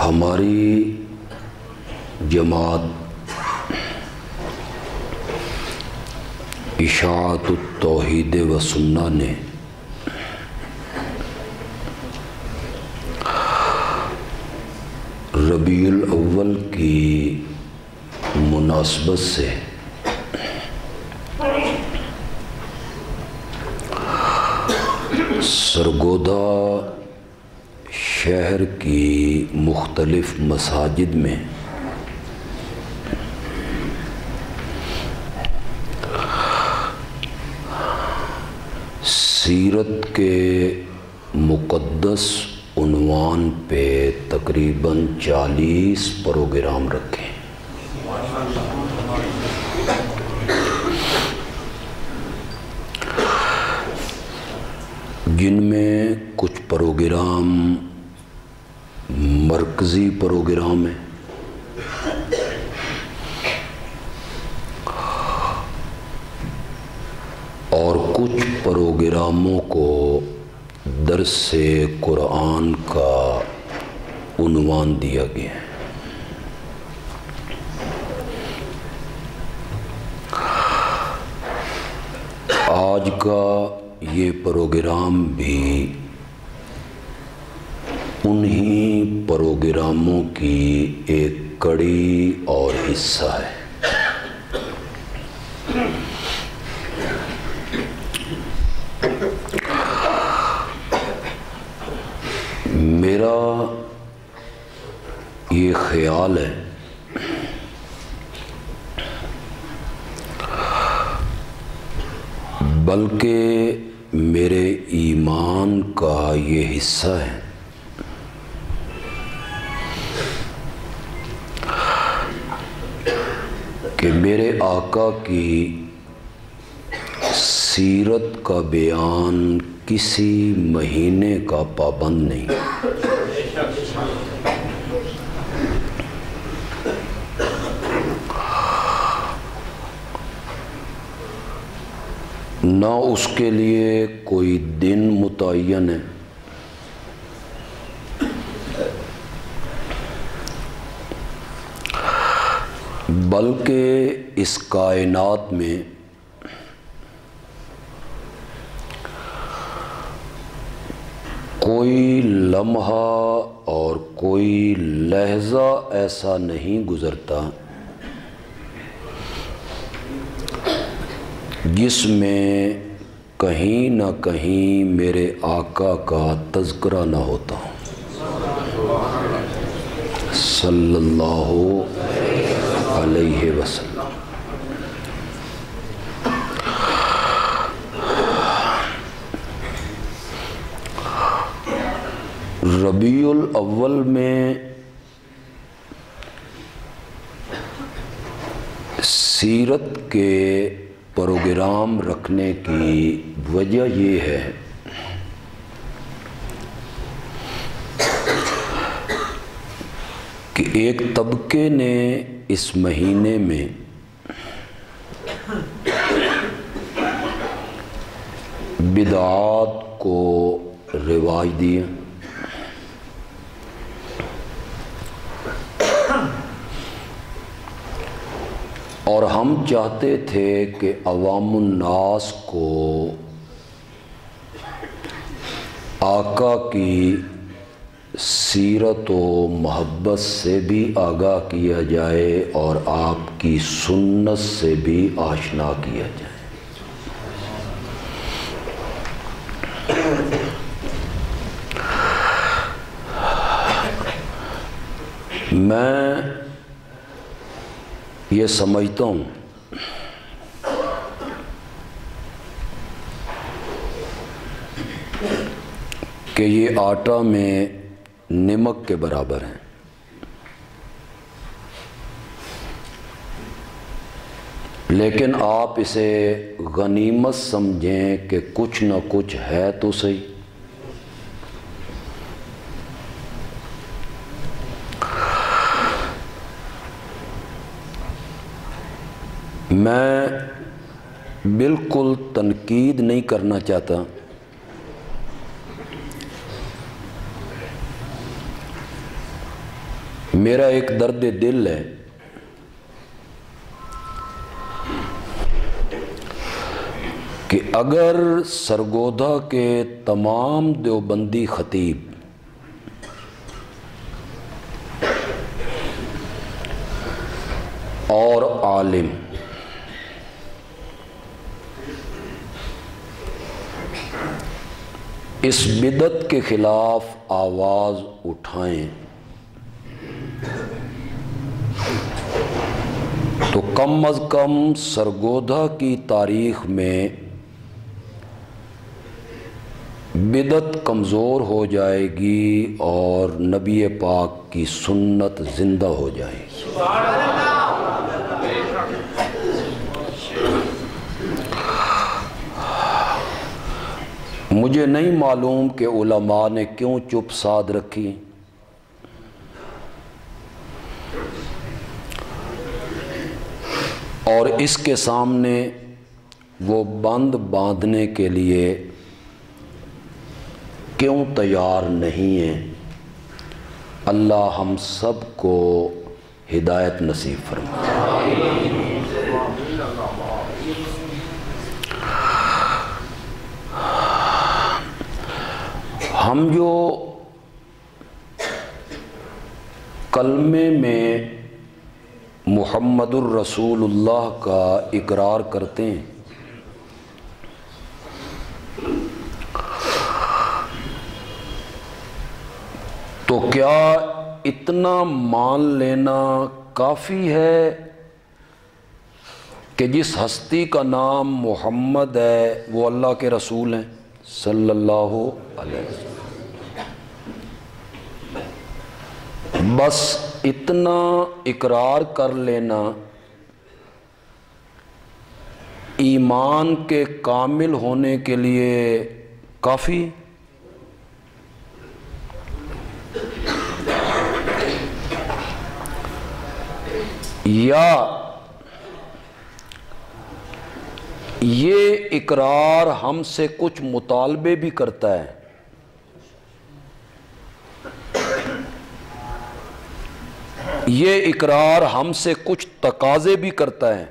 ہماری جماعت اشاعت التوحید و سنہ نے ربیع الاول کی مناسبت سے سرگودا شہر کی مختلف مساجد میں سیرت کے مقدس عنوان پہ تقریباً 40 پروگرام رکھے، جن میں کچھ پروگرام مرکزی پروگرام ہیں اور کچھ پروگراموں کو درس قرآن کا عنوان دیا گیا ہے۔ آج کا یہ پروگرام بھی انہی پروگراموں کی ایک کڑی اور حصہ ہے۔ میرا یہ خیال ہے بلکہ میرے ایمان کا یہ حصہ ہے کہ میرے آقا کی سیرت کا بیان کسی مہینے کا پابند نہیں، نہ اس کے لیے کوئی دن متعین ہے، بلکہ اس کائنات میں کوئی لمحہ اور کوئی لحظہ ایسا نہیں گزرتا جس میں کہیں نہ کہیں میرے آقا کا تذکرہ نہ ہوتا صلی اللہ علیہ وسلم۔ ربیع الاول میں سیرت کے پروگرام رکھنے کی وجہ یہ ہے کہ ایک طبقے نے اس مہینے میں بدعات کو رواج دیا اور ہم چاہتے تھے کہ عوام الناس کو آقا کی سیرت و محبت سے بھی آگاہ کیا جائے اور آپ کی سنت سے بھی آشنا کیا جائے۔ میں یہ سمجھتا ہوں کہ یہ آٹا میں نمک کے برابر ہیں، لیکن آپ اسے غنیمت سمجھیں کہ کچھ نہ کچھ ہے تو صحیح۔ میں بالکل تنقید نہیں کرنا چاہتا، میرا ایک درد دل ہے کہ اگر سرگودھا کے تمام دیوبندی خطیب اور عالم اس بدعت کے خلاف آواز اٹھائیں تو کم از کم سرگودھا کی تاریخ میں بدعت کمزور ہو جائے گی اور نبی پاک کی سنت زندہ ہو جائے گی۔ مجھے نہیں معلوم کہ علماء نے کیوں چپ سادھ رکھی، اور اس کے سامنے وہ بند باندھنے کے لیے کیوں تیار نہیں ہیں۔ اللہ ہم سب کو ہدایت نصیب فرمائے۔ ہم جو کلمے میں محمد الرسول اللہ کا اقرار کرتے ہیں، تو کیا اتنا مان لینا کافی ہے کہ جس ہستی کا نام محمد ہے وہ اللہ کے رسول ہیں صلی اللہ علیہ وسلم؟ بس اتنا اقرار کر لینا ایمان کے کامل ہونے کے لیے کافی؟ یا یہ اقرار ہم سے کچھ مطالبے بھی کرتا ہے؟ یہ اقرار ہم سے کچھ تقاضے بھی کرتا ہے؟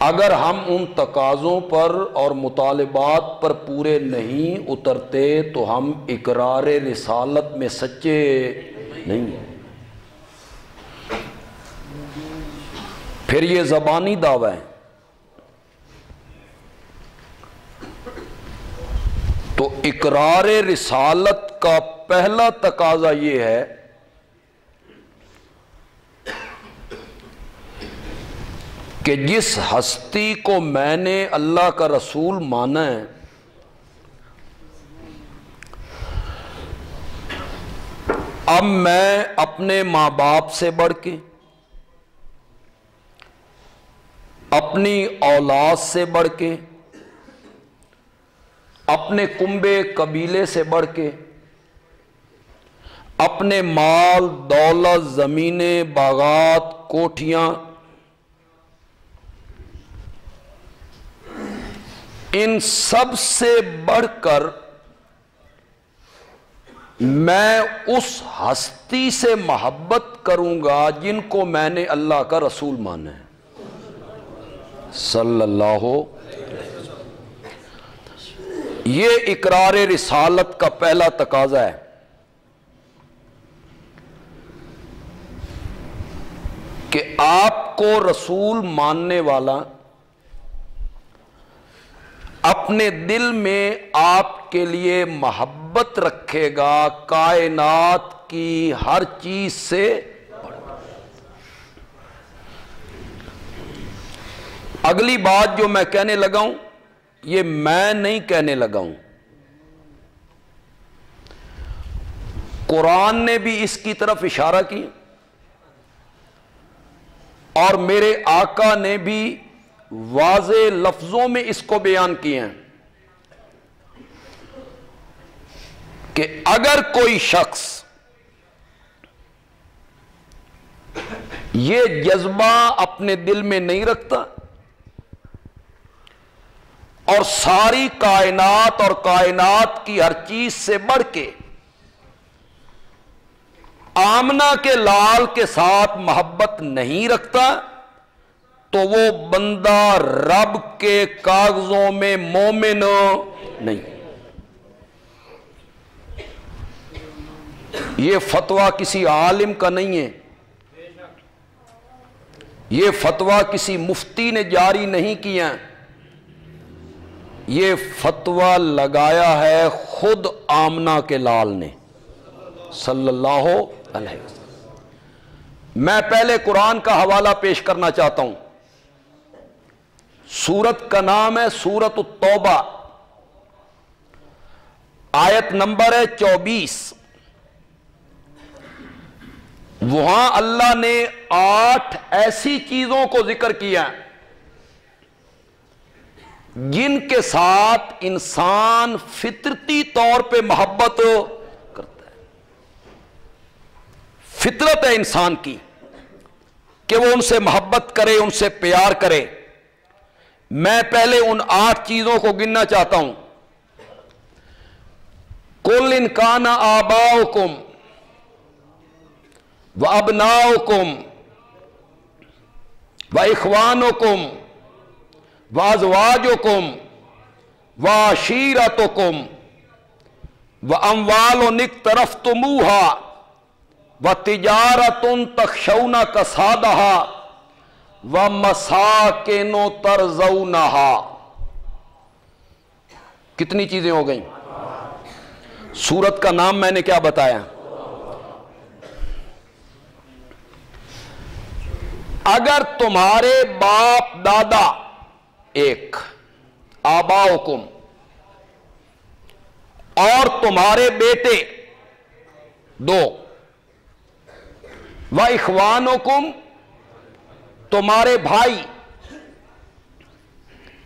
اگر ہم ان تقاضوں پر اور مطالبات پر پورے نہیں اترتے تو ہم اقرار رسالت میں سچے نہیں ہیں۔ پھر یہ زبانی دعویٰ ہے۔ تو اقرار رسالت کا پہلا تقاضا یہ ہے کہ جس ہستی کو میں نے اللہ کا رسول مانا ہے اب میں اپنے ماں باپ سے بڑھ کے، اپنی اولاد سے بڑھ کے، اپنے کنبے قبیلے سے بڑھ کے، اپنے مال دولت زمینیں باغات کوٹھیاں، ان سب سے بڑھ کر میں اس ہستی سے محبت کروں گا جن کو میں نے اللہ کا رسول مانا ہے صلی اللہ علیہ وسلم۔ یہ اقرار رسالت کا پہلا تقاضا ہے کہ آپ کو رسول ماننے والا اپنے دل میں آپ کے لیے محبت رکھے گا کائنات کی ہر چیز سے۔ اگلی بات جو میں کہنے لگا ہوں یہ میں نہیں کہنے لگا ہوں، قرآن نے بھی اس کی طرف اشارہ کی اور میرے آقا نے بھی واضح لفظوں میں اس کو بیان کیے ہیں کہ اگر کوئی شخص یہ جذبہ اپنے دل میں نہیں رکھتا اور ساری کائنات اور کائنات کی ہر چیز سے بڑھ کے آمنہ کے لال کے ساتھ محبت نہیں رکھتا تو وہ بندہ رب کے کاغذوں میں مومن نہیں۔ یہ فتویٰ کسی عالم کا نہیں ہے، یہ فتویٰ کسی مفتی نے جاری نہیں کیا، یہ فتویٰ لگایا ہے خود آمنہ کے لال نے صلی اللہ علیہ وسلم۔ میں پہلے قرآن کا حوالہ پیش کرنا چاہتا ہوں۔ سورت کا نام ہے سورت التوبہ، آیت نمبر ہے 24۔ وہاں اللہ نے 8 ایسی چیزوں کو ذکر کیا جن کے ساتھ انسان فطرتی طور پہ محبت کرتا ہے۔ فطرت ہے انسان کی کہ وہ ان سے محبت کرے، ان سے پیار کرے۔ میں پہلے ان 8 چیزوں کو گننا چاہتا ہوں۔ قُلْ إِنْ كَانَ آبَاؤُكُمْ وَأَبْنَاؤُكُمْ وَإِخْوَانُكُمْ وَأَزْوَاجُكُمْ وَعَشِيرَتُكُمْ وَأَمْوَالٌ اقْتَرَفْتُمُوهَا وَتِجَارَةٌ تَخْشَوْنَ كَسَادَهَا وَمَسَاكِنُ تَرْضَوْنَهَا۔ کتنی چیزیں ہو گئیں؟ سورت کا نام میں نے کیا بتایا؟ اگر تمہارے باپ دادا ایک، آباؤکم، اور تمہارے بیٹے 2، وَإِخْوَانُكُمْ، تمہارے بھائی،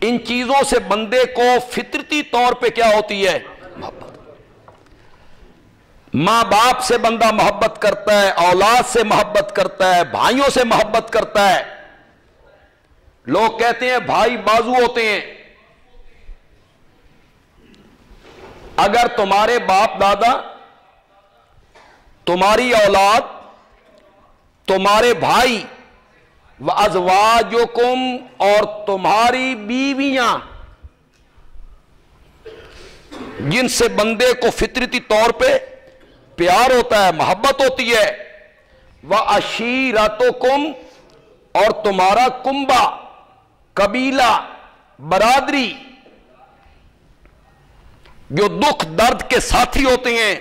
ان چیزوں سے بندے کو فطرتی طور پہ کیا ہوتی ہے؟ محبت۔ ماں باپ سے بندہ محبت کرتا ہے، اولاد سے محبت کرتا ہے، بھائیوں سے محبت کرتا ہے۔ لوگ کہتے ہیں بھائی بازو ہوتے ہیں۔ اگر تمہارے باپ دادا، تمہاری اولاد، تمہارے بھائی، وَأَزْوَاجُكُمْ، اور تمہاری بیویاں، جن سے بندے کو فطرتی طور پہ پیار ہوتا ہے، محبت ہوتی ہے، وَعَشِيرَتُكُمْ، اور تمہارا کنبہ، قبیلہ، برادری، جو دکھ درد کے ساتھی ہوتے ہیں،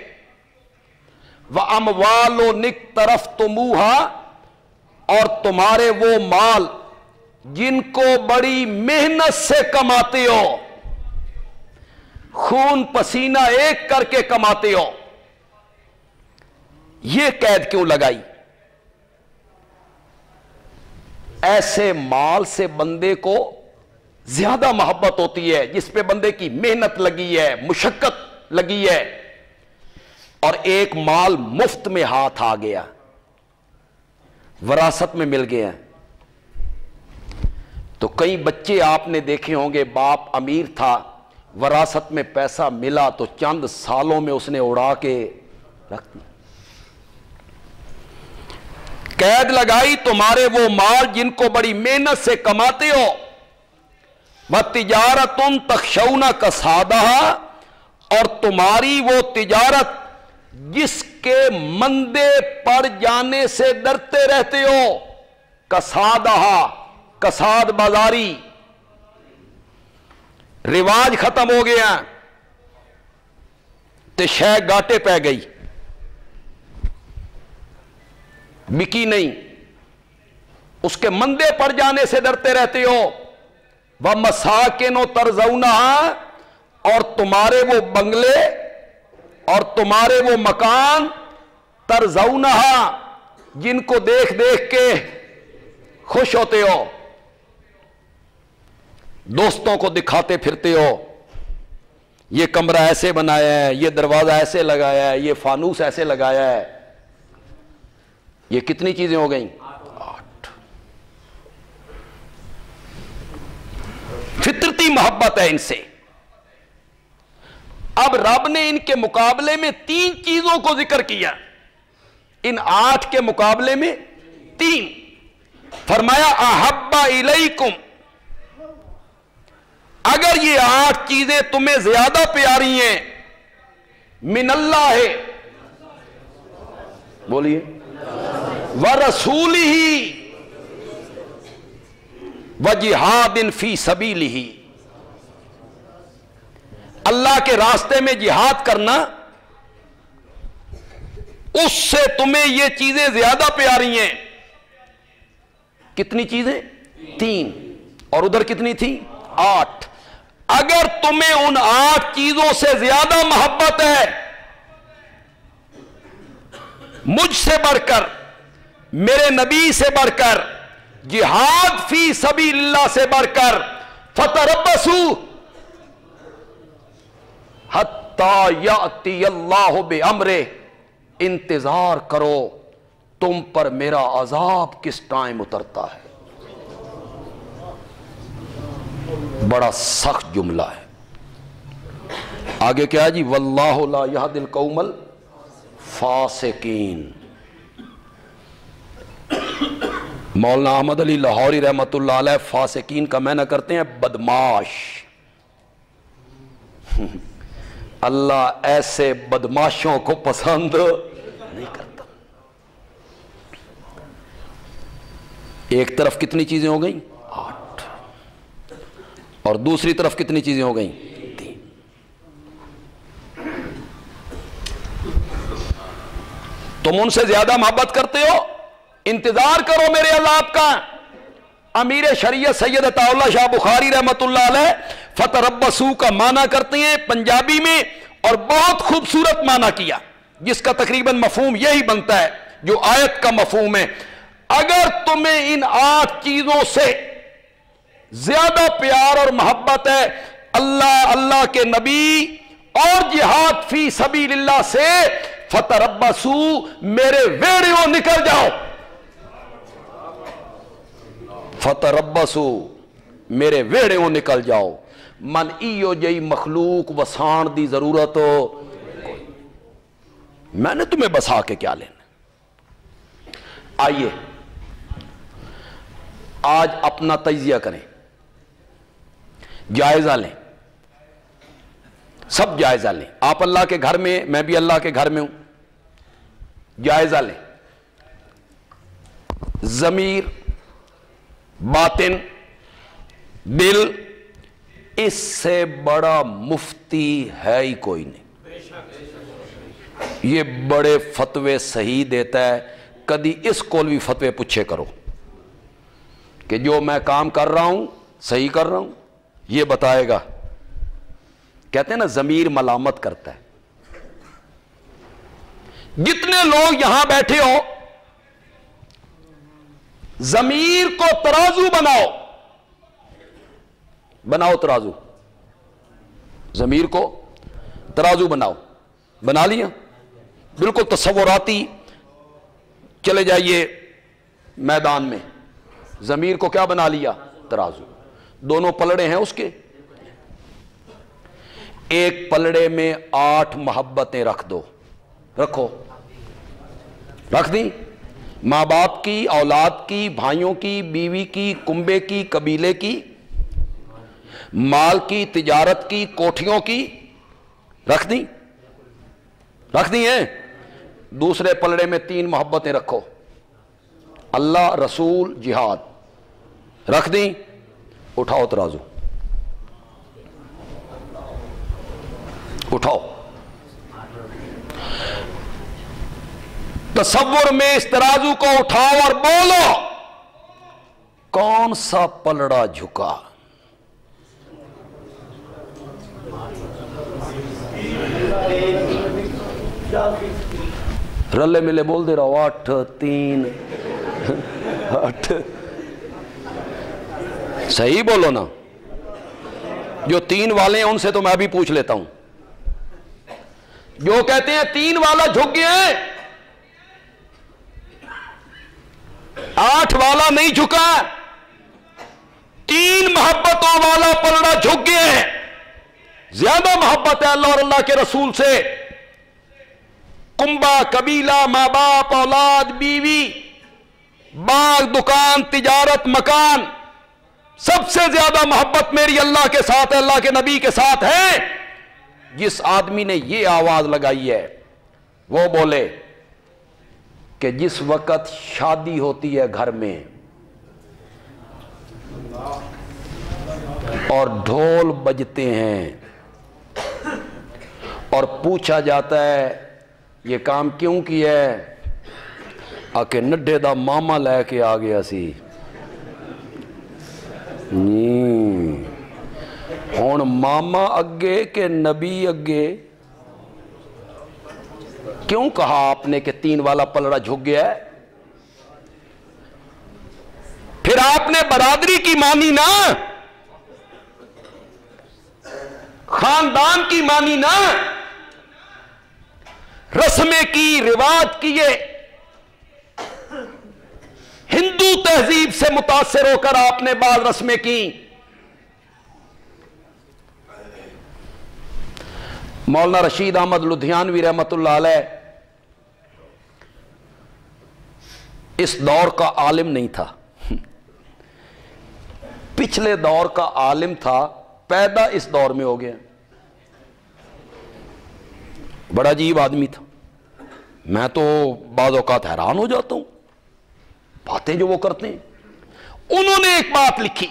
وَأَمْوَالٌ اقْتَرَفْتُمُوهَا، اور تمہارے وہ مال جن کو بڑی محنت سے کماتے ہو، خون پسینہ ایک کر کے کماتے ہو۔ یہ قید کیوں لگائی؟ ایسے مال سے بندے کو زیادہ محبت ہوتی ہے جس پہ بندے کی محنت لگی ہے، مشقت لگی ہے، اور ایک مال مفت میں ہاتھ آ گیا، وراثت میں مل گیا۔ تو کئی بچے آپ نے دیکھے ہوں گے، باپ امیر تھا، وراثت میں پیسہ ملا تو چند سالوں میں اس نے اڑا کے رکھ دیا۔ قید لگائی تمہارے وہ مال جن کو بڑی محنت سے کماتے ہو، وَتِجَارَةٌ تَخْشَوْنَ كَسَادَهَا، اور تمہاری وہ تجارت جس کے مندے پڑ جانے سے ڈرتے رہتے ہو، کسادها، کساد بازاری، رواج ختم ہو گیا تے شے گاٹے پہ گئی، بکی نہیں، اس کے مندے پڑ جانے سے ڈرتے رہتے ہو۔ وَمَسَاكِنُ تَرْضَوْنَهَا، اور تمہارے وہ بنگلے اور تمہارے وہ مکان، ترضونہا، جن کو دیکھ دیکھ کے خوش ہوتے ہو، دوستوں کو دکھاتے پھرتے ہو، یہ کمرہ ایسے بنایا ہے، یہ دروازہ ایسے لگایا ہے، یہ فانوس ایسے لگایا ہے۔ یہ کتنی چیزیں ہو گئیں؟ 8۔ فطرتی محبت ہے ان سے۔ اب رب نے ان کے مقابلے میں 3 چیزوں کو ذکر کیا۔ ان 8 کے مقابلے میں 3. فرمایا احب الیکم، اگر یہ 8 چیزیں تمہیں زیادہ پیاری ہیں، من اللہ ہے، بولیے، ورسولہ وجہاد فی سبیلہ، اللہ کے راستے میں جہاد کرنا، اس سے تمہیں یہ چیزیں زیادہ پیاری ہیں. کتنی چیزیں؟ 3. اور ادھر کتنی تھی؟ 8. اگر تمہیں ان 8 چیزوں سے زیادہ محبت ہے مجھ سے بڑھ کر، میرے نبی سے بڑھ کر، جہاد فی سبیل اللہ سے بڑھ کر، فتربصوا حتی یأتی اللہ بامرہ، انتظار کرو تم پر میرا عذاب کس ٹائم اترتا ہے. بڑا سخت جملہ ہے. آگے کیا ہے جی؟ واللہ لا یہدی القوم الفاسقین. مولانا احمد علی لاہوری رحمۃ اللہ علیہ فاسقین کا معنی کرتے ہیں بدماش. اللہ ایسے بدماشوں کو پسند نہیں کرتا. ایک طرف کتنی چیزیں ہو گئیں؟ 8. اور دوسری طرف کتنی چیزیں ہو گئیں؟ 3. تم ان سے زیادہ محبت کرتے ہو، انتظار کرو میرے عذاب کا. امیر شریعت سید عطا اللہ شاہ بخاری رحمت اللہ علیہ فتربصوا کا معنی کرتے ہیں پنجابی میں، اور بہت خوبصورت معنی کیا جس کا تقریباً مفہوم یہی بنتا ہے جو آیت کا مفہوم ہے. اگر تمہیں ان 8 چیزوں سے زیادہ پیار اور محبت ہے اللہ کے نبی اور جہاد فی سبیل اللہ سے، فتربصوا، میرے ویڑیوں نکل جاؤ. فتربصوا، میرے ویڑیوں نکل جاؤ. من ایو جئی مخلوق وسان دی ضرورت ہو، میں نے تمہیں بسا کے کیا لینا. آئیے آج اپنا تجزیہ کریں، جائزہ لیں، سب جائزہ لیں. آپ اللہ کے گھر میں، میں بھی اللہ کے گھر میں ہوں. جائزہ لیں. ضمیر، باطن، دل، اس سے بڑا مفتی ہے ہی کوئی نہیں. یہ بڑے فتوے صحیح دیتا ہے. کدی اس کو بھی فتوے پوچھے کرو کہ جو میں کام کر رہا ہوں صحیح کر رہا ہوں، یہ بتائے گا. کہتے ہیں نا ضمیر ملامت کرتا ہے. جتنے لوگ یہاں بیٹھے ہو، ضمیر کو ترازو بناؤ، بناؤ ترازو، ضمیر کو ترازو بناؤ. بنا لیا؟ بالکل تصوراتی چلے جائیے میدان میں. ضمیر کو کیا بنا لیا؟ ترازو. دونوں پلڑے ہیں اس کے. ایک پلڑے میں 8 محبتیں رکھ دو. رکھو، رکھ دی. ماں باپ کی، اولاد کی، بھائیوں کی، بیوی کی، کنبے کی، قبیلے کی، مال کی، تجارت کی، کوٹھیوں کی، رکھ دی، رکھ دی ہیں. دوسرے پلڑے میں 3 محبتیں رکھو، اللہ، رسول، جہاد. رکھ دی. اٹھاؤ ترازو، اٹھاؤ. تصور میں اس ترازو کو اٹھاؤ اور بولو کون سا پلڑا جھکا؟ رلے ملے بول دے رہا ہو. 8 3 8. صحیح بولو نا. جو 3 والے ہیں ان سے تو میں بھی پوچھ لیتا ہوں. جو کہتے ہیں 3 والا جھک گیا ہے، 8 والا نہیں جھکا، 3 محبتوں والا پلڑا جھک گیا ہے. زیادہ محبت ہے اللہ اور اللہ کے رسول سے کنبہ قبیلہ، ماں باپ، اولاد، بیوی، باغ، دکان، تجارت، مکان، سب سے زیادہ محبت میری اللہ کے ساتھ ہے، اللہ کے نبی کے ساتھ ہے۔ جس آدمی نے یہ آواز لگائی ہے وہ بولے کہ جس وقت شادی ہوتی ہے گھر میں اور ڈھول بجتے ہیں اور پوچھا جاتا ہے یہ کام کیوں کیا ہے، آکے نڈے دا ماما لے کے آ گیا سی، ہون ماما اگے کہ نبی اگے؟ کیوں کہا آپ نے کہ 3 والا پلڑا جھک گیا ہے؟ پھر آپ نے برادری کی مانی نا، خاندان کی مانی نا، رسمیں کی، رواج کیے، ہندو تہذیب سے متاثر ہو کر آپ نے بعض رسمیں کی۔ مولانا رشید احمد لدھیانوی رحمت اللہ علیہ اس دور کا عالم نہیں تھا، پچھلے دور کا عالم تھا، پیدا اس دور میں ہو گیا، بڑا عجیب آدمی تھا۔ میں تو بعض اوقات حیران ہو جاتا ہوں باتیں جو وہ کرتے ہیں۔ انہوں نے ایک بات لکھی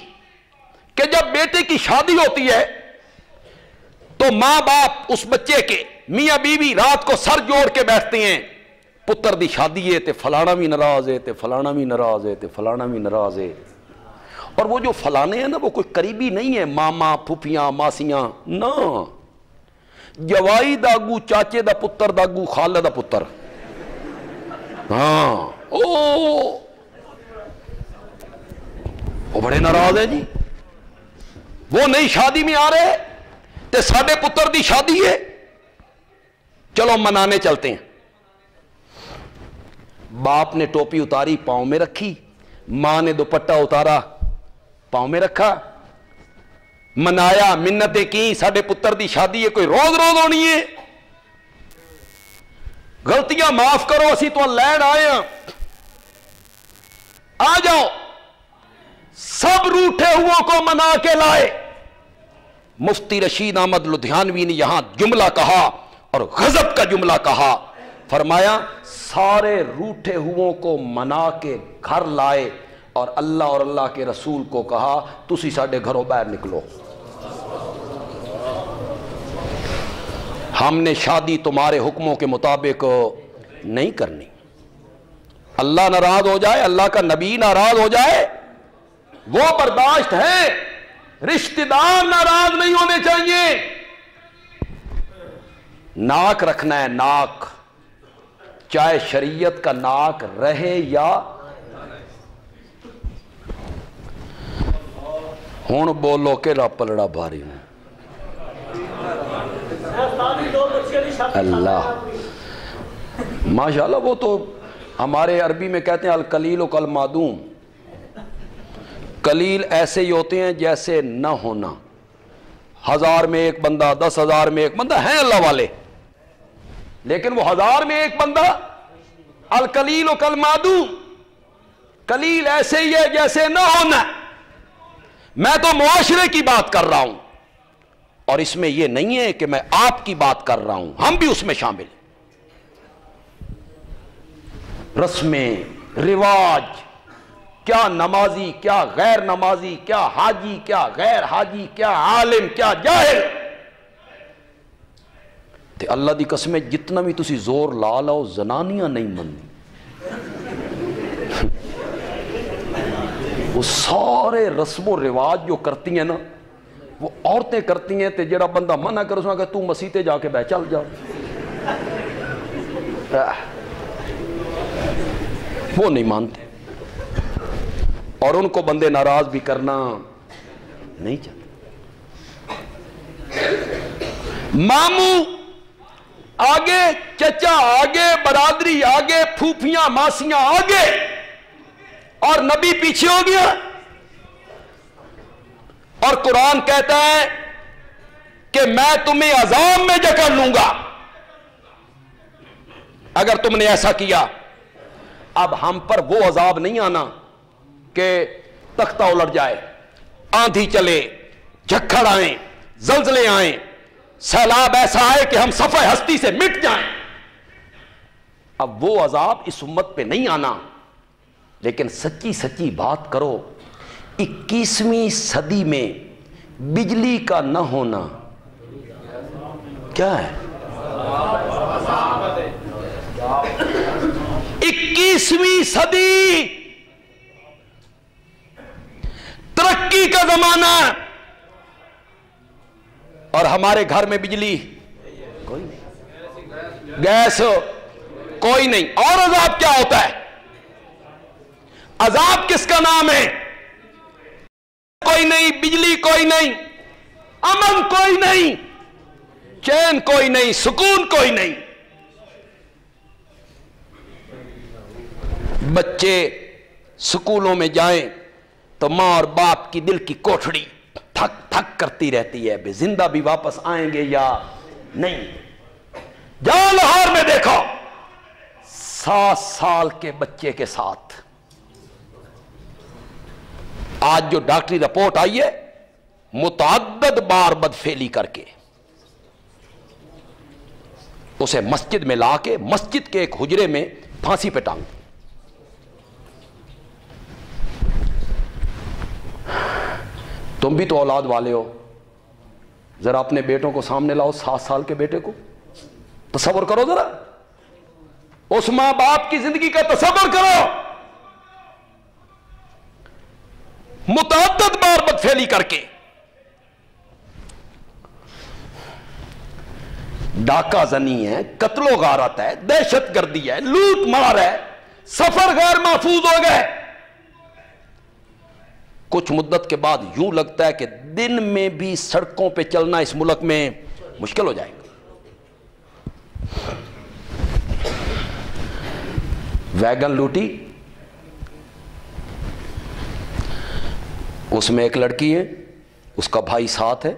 کہ جب بیٹے کی شادی ہوتی ہے تو ماں باپ اس بچے کے، میاں بیوی رات کو سر جوڑ کے بیٹھتے ہیں، پتر دی شادی ہے تے فلانا بھی ناراض ہے، تے فلانا بھی ناراض ہے، تے فلانا بھی ناراض ہے۔ اور وہ جو فلانے ہیں نا وہ کوئی قریبی نہیں ہے، ماما، پھوپھیاں، ماسیاں، نا، جوائی داگو چاچے دا پتر داگو خالہ دا پتر، ہاں، وہ بڑے ناراض ہیں جی، وہ نئی شادی میں آ رہے تے ساڈے پتر دی شادی ہے، چلو منانے چلتے ہیں۔ باپ نے ٹوپی اتاری، پاؤں میں رکھی، ماں نے دوپٹہ اتارا، پاؤں میں رکھا، منایا، منتیں کی، ساڈے پتر دی شادی ہے، کوئی روز روز ہونی ہے، غلطیاں معاف کرو، اسی تو لین آئے ہیں، آ جاؤ۔ سب روٹھے ہوں کو منا کے لائے۔ مفتی رشید احمد لدھیانوی نے یہاں جملہ کہا اور غضب کا جملہ کہا، فرمایا سارے روٹھے ہوں کو منا کے گھر لائے اور اللہ اور اللہ کے رسول کو کہا تسی ساڈے گھروں باہر نکلو، ہم نے شادی تمہارے حکموں کے مطابق نہیں کرنی۔ اللہ ناراض ہو جائے، اللہ کا نبی ناراض ہو جائے وہ برداشت ہے، رشتہ دار ناراض نہیں ہونے چاہیے۔ ناک رکھنا ہے، ناک، چاہے شریعت کا ناک رہے یا ہون بولو کہ رب پلڑا بھاری ہوں۔ اللہ ماشاءاللہ، وہ تو ہمارے عربی میں کہتے ہیں القلیل و کالمعدوم، قلیل ایسے ہی ہوتے ہیں جیسے نہ ہونا، 1000 میں ایک بندہ، 10,000 میں ایک بندہ ہیں اللہ والے، لیکن وہ 1000 میں ایک بندہ القلیل و کالمعدوم، قلیل ایسے ہی ہے جیسے نہ ہونا۔ میں تو معاشرے کی بات کر رہا ہوں اور اس میں یہ نہیں ہے کہ میں آپ کی بات کر رہا ہوں، ہم بھی اس میں شامل ہیں۔ رسمیں، رواج، کیا نمازی، کیا غیر نمازی، کیا حاجی، کیا غیر حاجی، کیا عالم، کیا جاہل، تے اللہ دی قسم جتنا بھی تسی زور لا لاؤ زنانیاں نہیں مننی۔ وہ سارے رسم و رواج جو کرتی ہیں نا وہ عورتیں کرتی ہیں، تے جڑا بندہ منع کرو سنا کہ تو مسیح تے جا کے بہ چل جا، وہ نہیں مانتے، اور ان کو بندے ناراض بھی کرنا نہیں چاہتے۔ ماموں آگے، چچا آگے، برادری آگے، پھوپھیاں ماسیاں آگے، اور نبی پیچھے ہو گیا۔ اور قرآن کہتا ہے کہ میں تمہیں عذاب میں جکڑ لوں گا۔ اگر تم نے ایسا کیا. اب ہم پر وہ عذاب نہیں آنا کہ تختہ الٹ جائے, آندھی چلے, جھکڑ آئیں, زلزلے آئیں, سیلاب ایسا آئے کہ ہم صفحہ ہستی سے مٹ جائیں. اب وہ عذاب اس امت پہ نہیں آنا. لیکن سچی سچی بات کرو, 21ویں صدی میں بجلی کا نہ ہونا کیا ہے؟ 21ویں صدی ترقی کا زمانہ, اور ہمارے گھر میں بجلی کوئی نہیں, گیس کوئی نہیں. اور عذاب کیا ہوتا ہے؟ عذاب کس کا نام ہے؟ کوئی نہیں, بجلی کوئی نہیں, امن کوئی نہیں, چین کوئی نہیں, سکون کوئی نہیں. بچے سکولوں میں جائیں تو ماں اور باپ کی دل کی کوٹھڑی تھک تھک کرتی رہتی ہے, بے زندہ بھی واپس آئیں گے یا نہیں. جاؤ لاہور میں دیکھو 7 سال کے بچے کے ساتھ آج جو ڈاکٹری رپورٹ آئی ہے, متعدد بار بدفعلی کر کے اسے مسجد میں لا کے مسجد کے ایک حجرے میں پھانسی پہ ٹانگ. تم بھی تو اولاد والے ہو, ذرا اپنے بیٹوں کو سامنے لاؤ, 7 سال کے بیٹے کو تصور کرو, ذرا اس ماں باپ کی زندگی کا تصور کرو. متعدد بار بدفعلی کر کے, ڈاکہ زنی ہے, قتل و غارت ہے, دہشت گردی ہے, لوٹ مار ہے, سفر غیر محفوظ ہو گئے. کچھ مدت کے بعد یوں لگتا ہے کہ دن میں بھی سڑکوں پہ چلنا اس ملک میں مشکل ہو جائے گا. ویگن لوٹی, اس میں ایک لڑکی ہے, اس کا بھائی ساتھ ہے.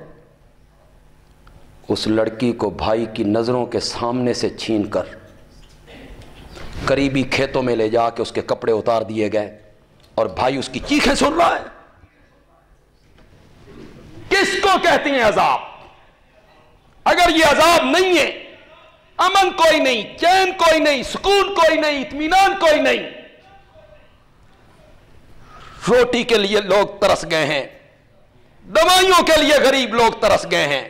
اس لڑکی کو بھائی کی نظروں کے سامنے سے چھین کر قریبی کھیتوں میں لے جا کے اس کے کپڑے اتار دیے گئے, اور بھائی اس کی چیخیں سن رہا ہے. کس کو کہتے ہیں عذاب؟ اگر یہ عذاب نہیں ہے, امن کوئی نہیں, چین کوئی نہیں, سکون کوئی نہیں, اطمینان کوئی نہیں. روٹی کے لیے لوگ ترس گئے ہیں, دوائیوں کے لیے غریب لوگ ترس گئے ہیں,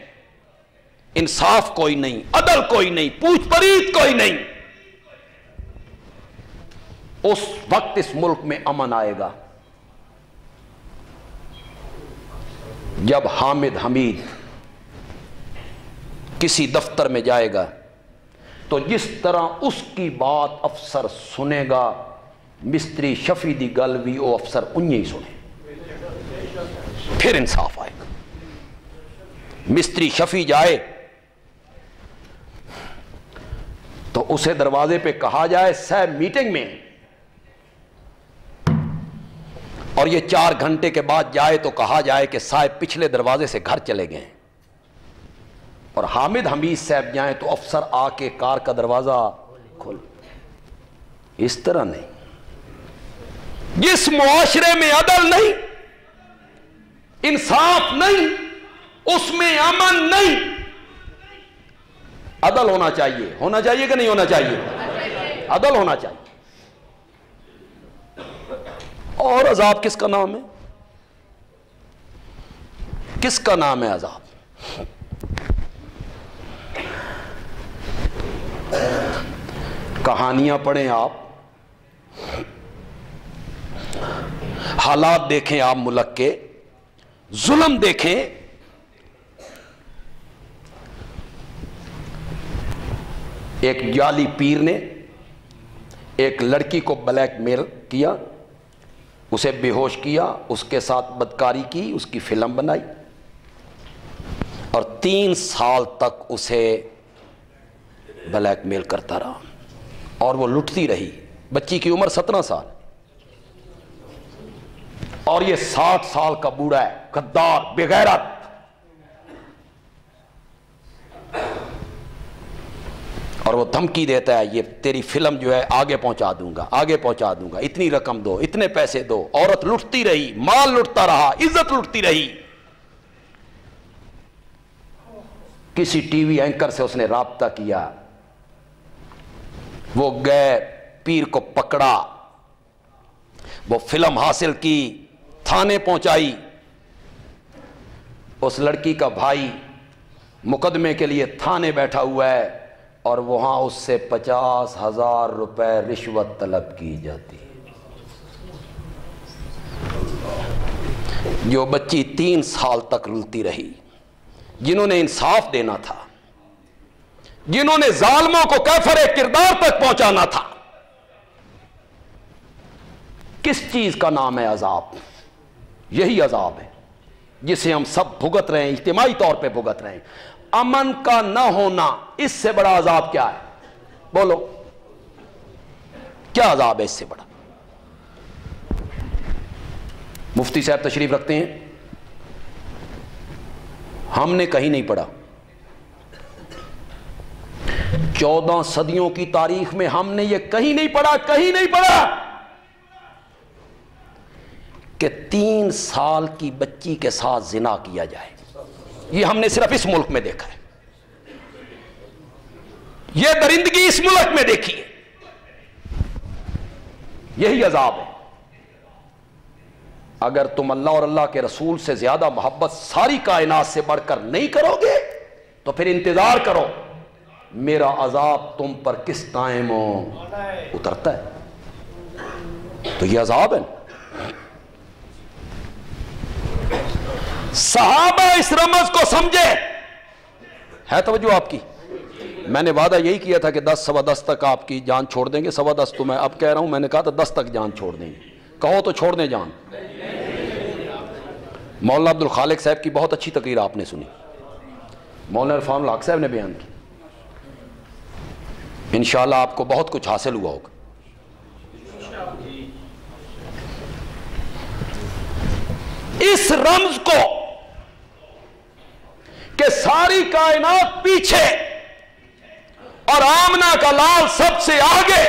انصاف کوئی نہیں, عدل کوئی نہیں, پوچھ پریت کوئی نہیں. اس وقت اس ملک میں امن آئے گا جب حامد حمید کسی دفتر میں جائے گا تو جس طرح اس کی بات افسر سنے گا, مستری شفی دی گل بھی وہ افسر انہیں ہی سنے, پھر انصاف آئے گا. مستری شفی جائے تو اسے دروازے پہ کہا جائے صاحب میٹنگ میں, اور یہ 4 گھنٹے کے بعد جائے تو کہا جائے کہ صاحب پچھلے دروازے سے گھر چلے گئے. اور حامد حمید صاحب جائیں تو افسر آ کے کار کا دروازہ کھول. اس طرح نہیں. جس معاشرے میں عدل نہیں, انصاف نہیں, اس میں امن نہیں. عدل ہونا چاہیے, ہونا چاہیے کہ نہیں ہونا چاہیے؟ عدل ہونا چاہیے. اور عذاب کس کا نام ہے؟ کس کا نام ہے عذاب؟ کہانیاں پڑھیں آپ, حالات دیکھیں آپ ملک کے, ظلم دیکھیں. ایک جعلی پیر نے ایک لڑکی کو بلیک میل کیا, اسے بے ہوش کیا, اس کے ساتھ بدکاری کی, اس کی فلم بنائی, اور 3 سال تک اسے بلیک میل کرتا رہا, اور وہ لٹتی رہی. بچی کی عمر 17 سال, اور یہ 60 سال کا بوڑھا ہے, غدار, بے غیرت. اور وہ دھمکی دیتا ہے یہ تیری فلم جو ہے آگے پہنچا دوں گا، آگے پہنچا دوں گا، اتنی رقم دو، اتنے پیسے دو۔ عورت لٹتی رہی، مال لٹتا رہا، عزت لٹتی رہی۔ کسی ٹی وی اینکر سے اس نے رابطہ کیا، وہ گئے، پیر کو پکڑا، وہ فلم حاصل کی، تھانے پہنچائی۔ اس لڑکی کا بھائی مقدمے کے لیے تھانے بیٹھا ہوا ہے اور وہاں اس سے 50,000 روپے رشوت طلب کی جاتی ہے۔ جو بچی 3 سال تک رلتی رہی، جنہوں نے انصاف دینا تھا، جنہوں نے ظالموں کو کیفر کردار تک پہنچانا تھا، کس چیز کا نام ہے عذاب؟ یہی عذاب ہے جسے ہم سب بھگت رہے ہیں، اجتماعی طور پہ بھگت رہے ہیں۔ امن کا نہ ہونا، اس سے بڑا عذاب کیا ہے؟ بولو، کیا عذاب ہے اس سے بڑا؟ مفتی صاحب تشریف رکھتے ہیں، ہم نے کہیں نہیں پڑھا، 14 صدیوں کی تاریخ میں ہم نے یہ کہیں نہیں پڑھا، کہیں نہیں پڑھا کہ 3 سال کی بچی کے ساتھ زنا کیا جائے۔ یہ ہم نے صرف اس ملک میں دیکھا ہے، یہ درندگی اس ملک میں دیکھی ہے۔ یہی عذاب ہے۔ اگر تم اللہ اور اللہ کے رسول سے زیادہ محبت ساری کائنات سے بڑھ کر نہیں کرو گے تو پھر انتظار کرو، میرا عذاب تم پر کس ٹائم اترتا ہے۔ تو یہ عذاب ہے۔ صحابہ اس رمز کو سمجھے، ہے توجہ آپ کی؟ میں نے وعدہ یہی کیا تھا کہ 10 سوا 10 تک آپ کی جان چھوڑ دیں گے، سوا 10 تو میں اب کہہ رہا ہوں، میں نے کہا تھا 10 تک جان چھوڑ دیں گے، کہو تو چھوڑ دیں جان۔ مولانا عبد الخالق صاحب کی بہت اچھی تقریر آپ نے سنی، مولانا عرفان الحق صاحب نے بیان کی، انشاءاللہ آپ کو بہت کچھ حاصل ہوا ہوگا۔ اس رمز کو کہ ساری کائنات پیچھے اور آمنہ کا لال سب سے آگے،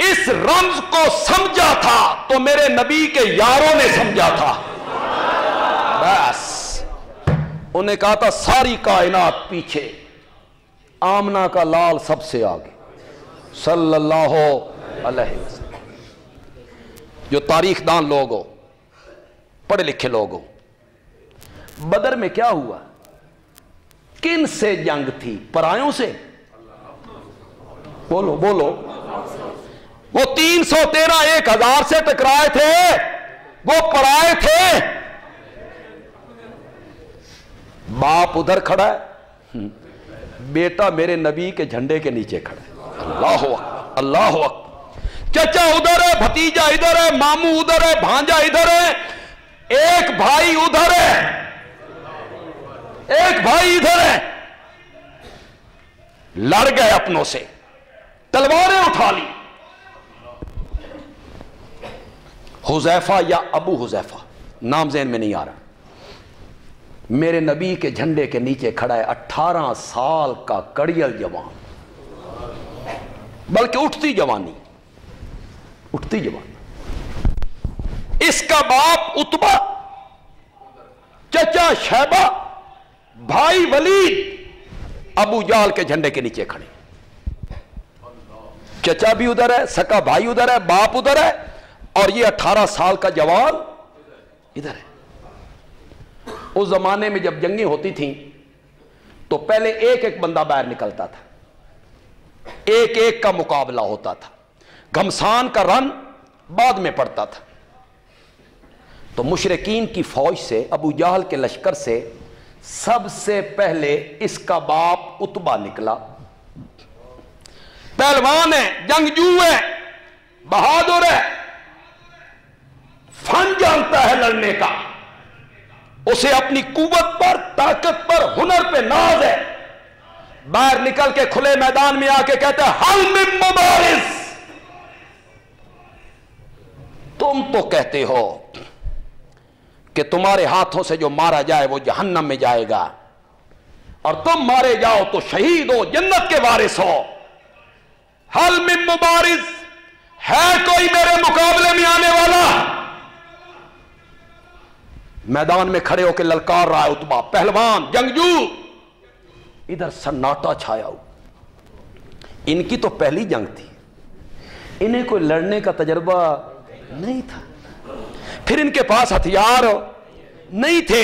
اس رمز کو سمجھا تھا تو میرے نبی کے یاروں نے سمجھا تھا۔ بس انہیں کہا تھا ساری کائنات پیچھے، آمنہ کا لال سب سے آگے، صلی اللہ علیہ وسلم۔ جو تاریخ دان لوگ ہو، پڑھے لکھے لوگ ہو، بدر میں کیا ہوا؟ کن سے جنگ تھی؟ پرایوں سے؟ بولو بولو، وہ 313 1000 سے ٹکرائے تھے، وہ پرائے تھے۔ باپ ادھر کھڑا ہے، بیٹا میرے نبی کے جھنڈے کے نیچے کھڑا ہے، اللہ اکبر اللہ اکبر۔ چچا ادھر ہے، بھتیجا ادھر ہے، ماموں ادھر ہے، بھانجا ادھر ہے، ایک بھائی ادھر ہے، ایک بھائی ادھر ہے۔ لڑ گئے اپنوں سے، تلواریں اٹھا لی۔ حذیفہ یا ابو حذیفہ، نام ذہن میں نہیں آ رہا، میرے نبی کے جھنڈے کے نیچے کھڑا ہے، 18 سال کا کڑیل جوان، بلکہ اٹھتی جوانی، اٹھتی جوانی۔ اس کا باپ عتبہ، چچا شیبہ، بھائی ولید ابو جہل کے جھنڈے کے نیچے کھڑے، چچا بھی ادھر ہے، سکا بھائی ادھر ہے، باپ ادھر ہے، اور یہ 18 سال کا جوان ادھر ہے۔ اس زمانے میں جب جنگیں ہوتی تھیں تو پہلے ایک ایک بندہ باہر نکلتا تھا، ایک ایک کا مقابلہ ہوتا تھا، گھمسان کا رن بعد میں پڑتا تھا۔ تو مشرکین کی فوج سے، ابو جہل کے لشکر سے سب سے پہلے اس کا باپ عتبہ نکلا، پہلوان ہے، جنگجو ہے، بہادر ہے، فن جانتا ہے لڑنے کا، اسے اپنی قوت پر، طاقت پر، ہنر پہ ناز ہے۔ باہر نکل کے کھلے میدان میں آ کے کہتا ہے حل من مبارز، تم تو کہتے ہو کہ تمہارے ہاتھوں سے جو مارا جائے وہ جہنم میں جائے گا، اور تم مارے جاؤ تو شہید ہو، جنت کے وارث ہو۔ حل من مبارز، ہے کوئی میرے مقابلے میں آنے والا؟ میدان میں کھڑے ہو کے للکار رہا ہے اتبا، پہلوان جنگجو۔ ادھر سناٹا چھایا ہو۔ ان کی تو پہلی جنگ تھی، انہیں کوئی لڑنے کا تجربہ نہیں تھا، پھر ان کے پاس ہتھیار نہیں تھے،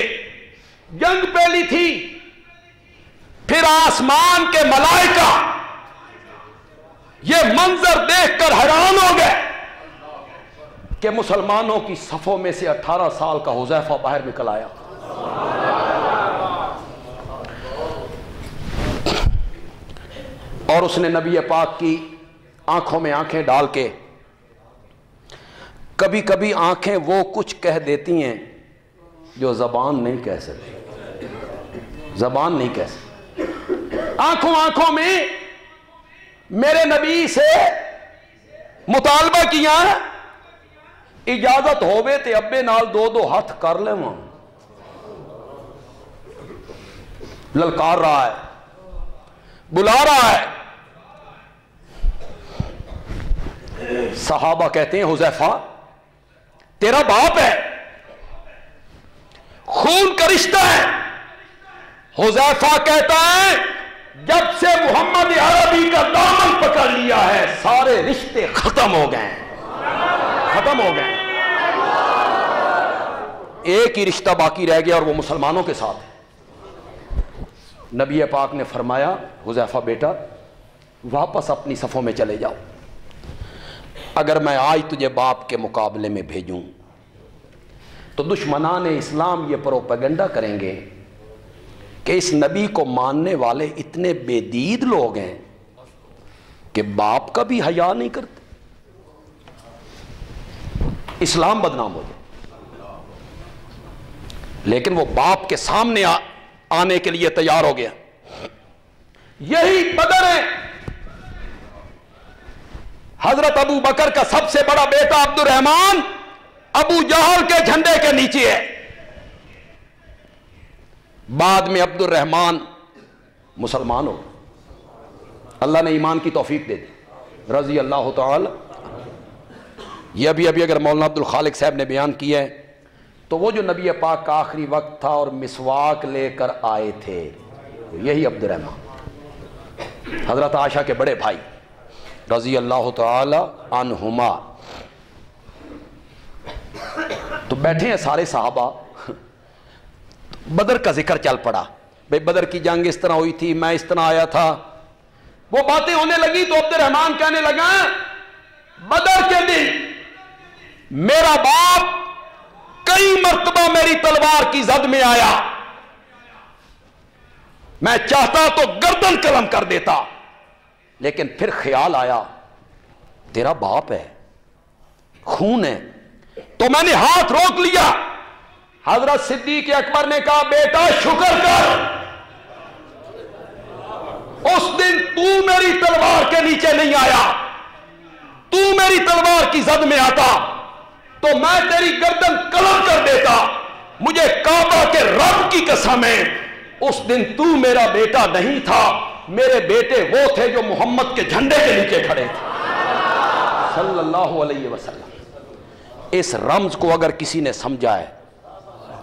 جنگ پہلی تھی۔ پھر آسمان کے ملائکہ یہ منظر دیکھ کر حیران ہو گئے کہ مسلمانوں کی صفوں میں سے 18 سال کا حذیفہ باہر نکل آیا۔ اور اس نے نبی پاک کی آنکھوں میں آنکھیں ڈال کے، کبھی کبھی آنکھیں وہ کچھ کہہ دیتی ہیں جو زبان نہیں کہہ سکتی، زبان نہیں کہہ سکتی۔ آنکھوں میں میرے نبی سے مطالبہ کیا، اجازت ہوئے تے ابے نال دو دو ہاتھ کر لے، وہاں للکار رہا ہے، بلا رہا ہے۔ صحابہ کہتے ہیں حذیفہ تیرا باپ ہے، خون کا رشتہ ہے۔ حذیفہ کہتا ہے جب سے محمد عربی کا دامن پکڑ لیا ہے سارے رشتے ختم ہو گئے، ختم ہو گئے۔ ایک ہی رشتہ باقی رہ گیا اور وہ مسلمانوں کے ساتھ ہے۔ نبی پاک نے فرمایا حذیفہ بیٹا واپس اپنی صفوں میں چلے جاؤ، اگر میں آج تجھے باپ کے مقابلے میں بھیجوں تو دشمنان اسلام یہ پروپیگنڈا کریں گے کہ اس نبی کو ماننے والے اتنے بے دید لوگ ہیں کہ باپ کا بھی حیا نہیں کرتے، اسلام بدنام ہو جائے۔ لیکن وہ باپ کے سامنے آنے کے لیے تیار ہو گیا۔ یہی بدر ہے۔ حضرت ابو بکر کا سب سے بڑا بیٹا عبد الرحمن ابو جہل کے جھنڈے کے نیچے ہے۔ بعد میں عبد الرحمن مسلمان ہو، اللہ نے ایمان کی توفیق دے دی، رضی اللہ تعالی۔ یہ ابھی اگر مولانا عبد الخالق صاحب نے بیان کیا ہے تو وہ جو نبی پاک کا آخری وقت تھا اور مسواک لے کر آئے تھے یہی عبد الرحمن، حضرت عائشہ کے بڑے بھائی رضی اللہ تعالی عنہما۔ تو بیٹھے ہیں سارے صحابہ، بدر کا ذکر چل پڑا، بھئی بدر کی جنگ اس طرح ہوئی تھی، میں اس طرح آیا تھا، وہ باتیں ہونے لگی تو عبد الرحمن کہنے لگا بدر کے دن میرا باپ کئی مرتبہ میری تلوار کی زد میں آیا، میں چاہتا تو گردن قلم کر دیتا، لیکن پھر خیال آیا تیرا باپ ہے، خون ہے، تو میں نے ہاتھ روک لیا۔ حضرت صدیق اکبر نے کہا بیٹا شکر کر، اس دن تو میری تلوار کے نیچے نہیں آیا، تو میری تلوار کی زد میں آتا تو میں تیری گردن قلم کر دیتا، مجھے کعبہ کے رب کی قسم ہے اس دن تو میرا بیٹا نہیں تھا، میرے بیٹے وہ تھے جو محمد کے جھنڈے کے نیچے کھڑے تھے صلی اللہ علیہ وسلم۔ اس رمز کو اگر کسی نے سمجھا ہے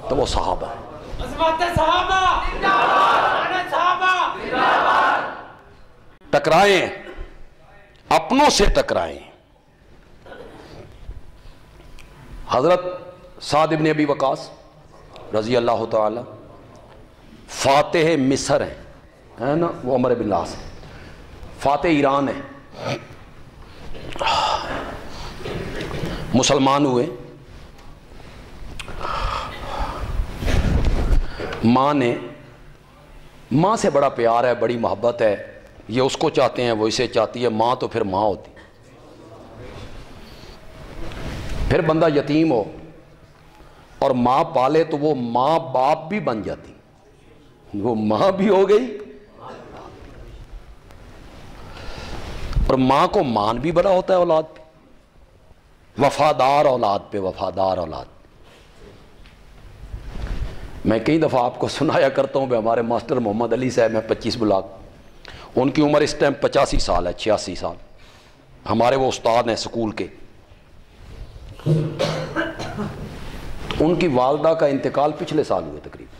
تو وہ صحابہ ہے۔ عظمت صحابہ، ٹکرائیں، اپنوں سے ٹکرائیں۔ حضرت سعد بن ابی وقاص رضی اللہ تعالی فاتح مصر ہیں نا، وہ عمر بن العاص ہے، فاتح ایران ہے، مسلمان ہوئے، ماں سے بڑا پیار ہے، بڑی محبت ہے، یہ اس کو چاہتے ہیں وہ اسے چاہتی ہے، ماں تو پھر ماں ہوتی۔ پھر بندہ یتیم ہو اور ماں پالے تو وہ ماں باپ بھی بن جاتی، وہ ماں بھی ہو گئی اور ماں کو مان بھی بڑا ہوتا ہے اولاد پہ، وفادار اولاد پہ، وفادار اولاد۔ میں کئی دفعہ آپ کو سنایا کرتا ہوں ہمارے ماسٹر محمد علی صاحب ہیں 25 بلاک، ان کی عمر اس ٹائم 85 سال ہے، 86 سال، ہمارے وہ استاد ہیں سکول کے. ان کی والدہ کا انتقال پچھلے سال ہوئے، تقریباً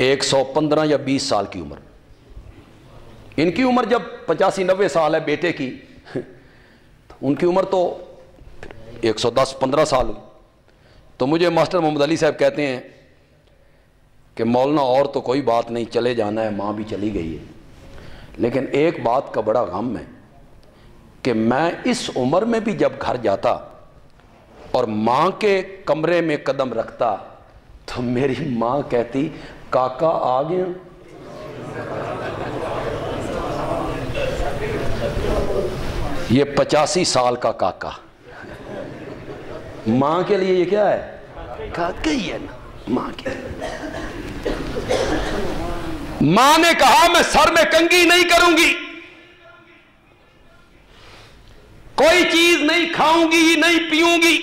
115 یا 20 سال کی عمر. ان کی عمر جب 85-90 سال ہے بیٹے کی، ان کی عمر تو 110-15 سال ہوئی. تو مجھے ماسٹر محمد علی صاحب کہتے ہیں کہ مولانا اور تو کوئی بات نہیں، چلے جانا ہے، ماں بھی چلی گئی ہے، لیکن ایک بات کا بڑا غم ہے کہ میں اس عمر میں بھی جب گھر جاتا اور ماں کے کمرے میں قدم رکھتا تو میری ماں کہتی کاکا آ گیا. یہ 85 سال کا کاکا، ماں کے لیے یہ کیا ہے؟ کاکا ہی ہے نا ماں کے. ماں نے کہا میں سر میں کنگھی نہیں کروں گی، کوئی چیز نہیں کھاؤں گی، نہیں پیوں گی،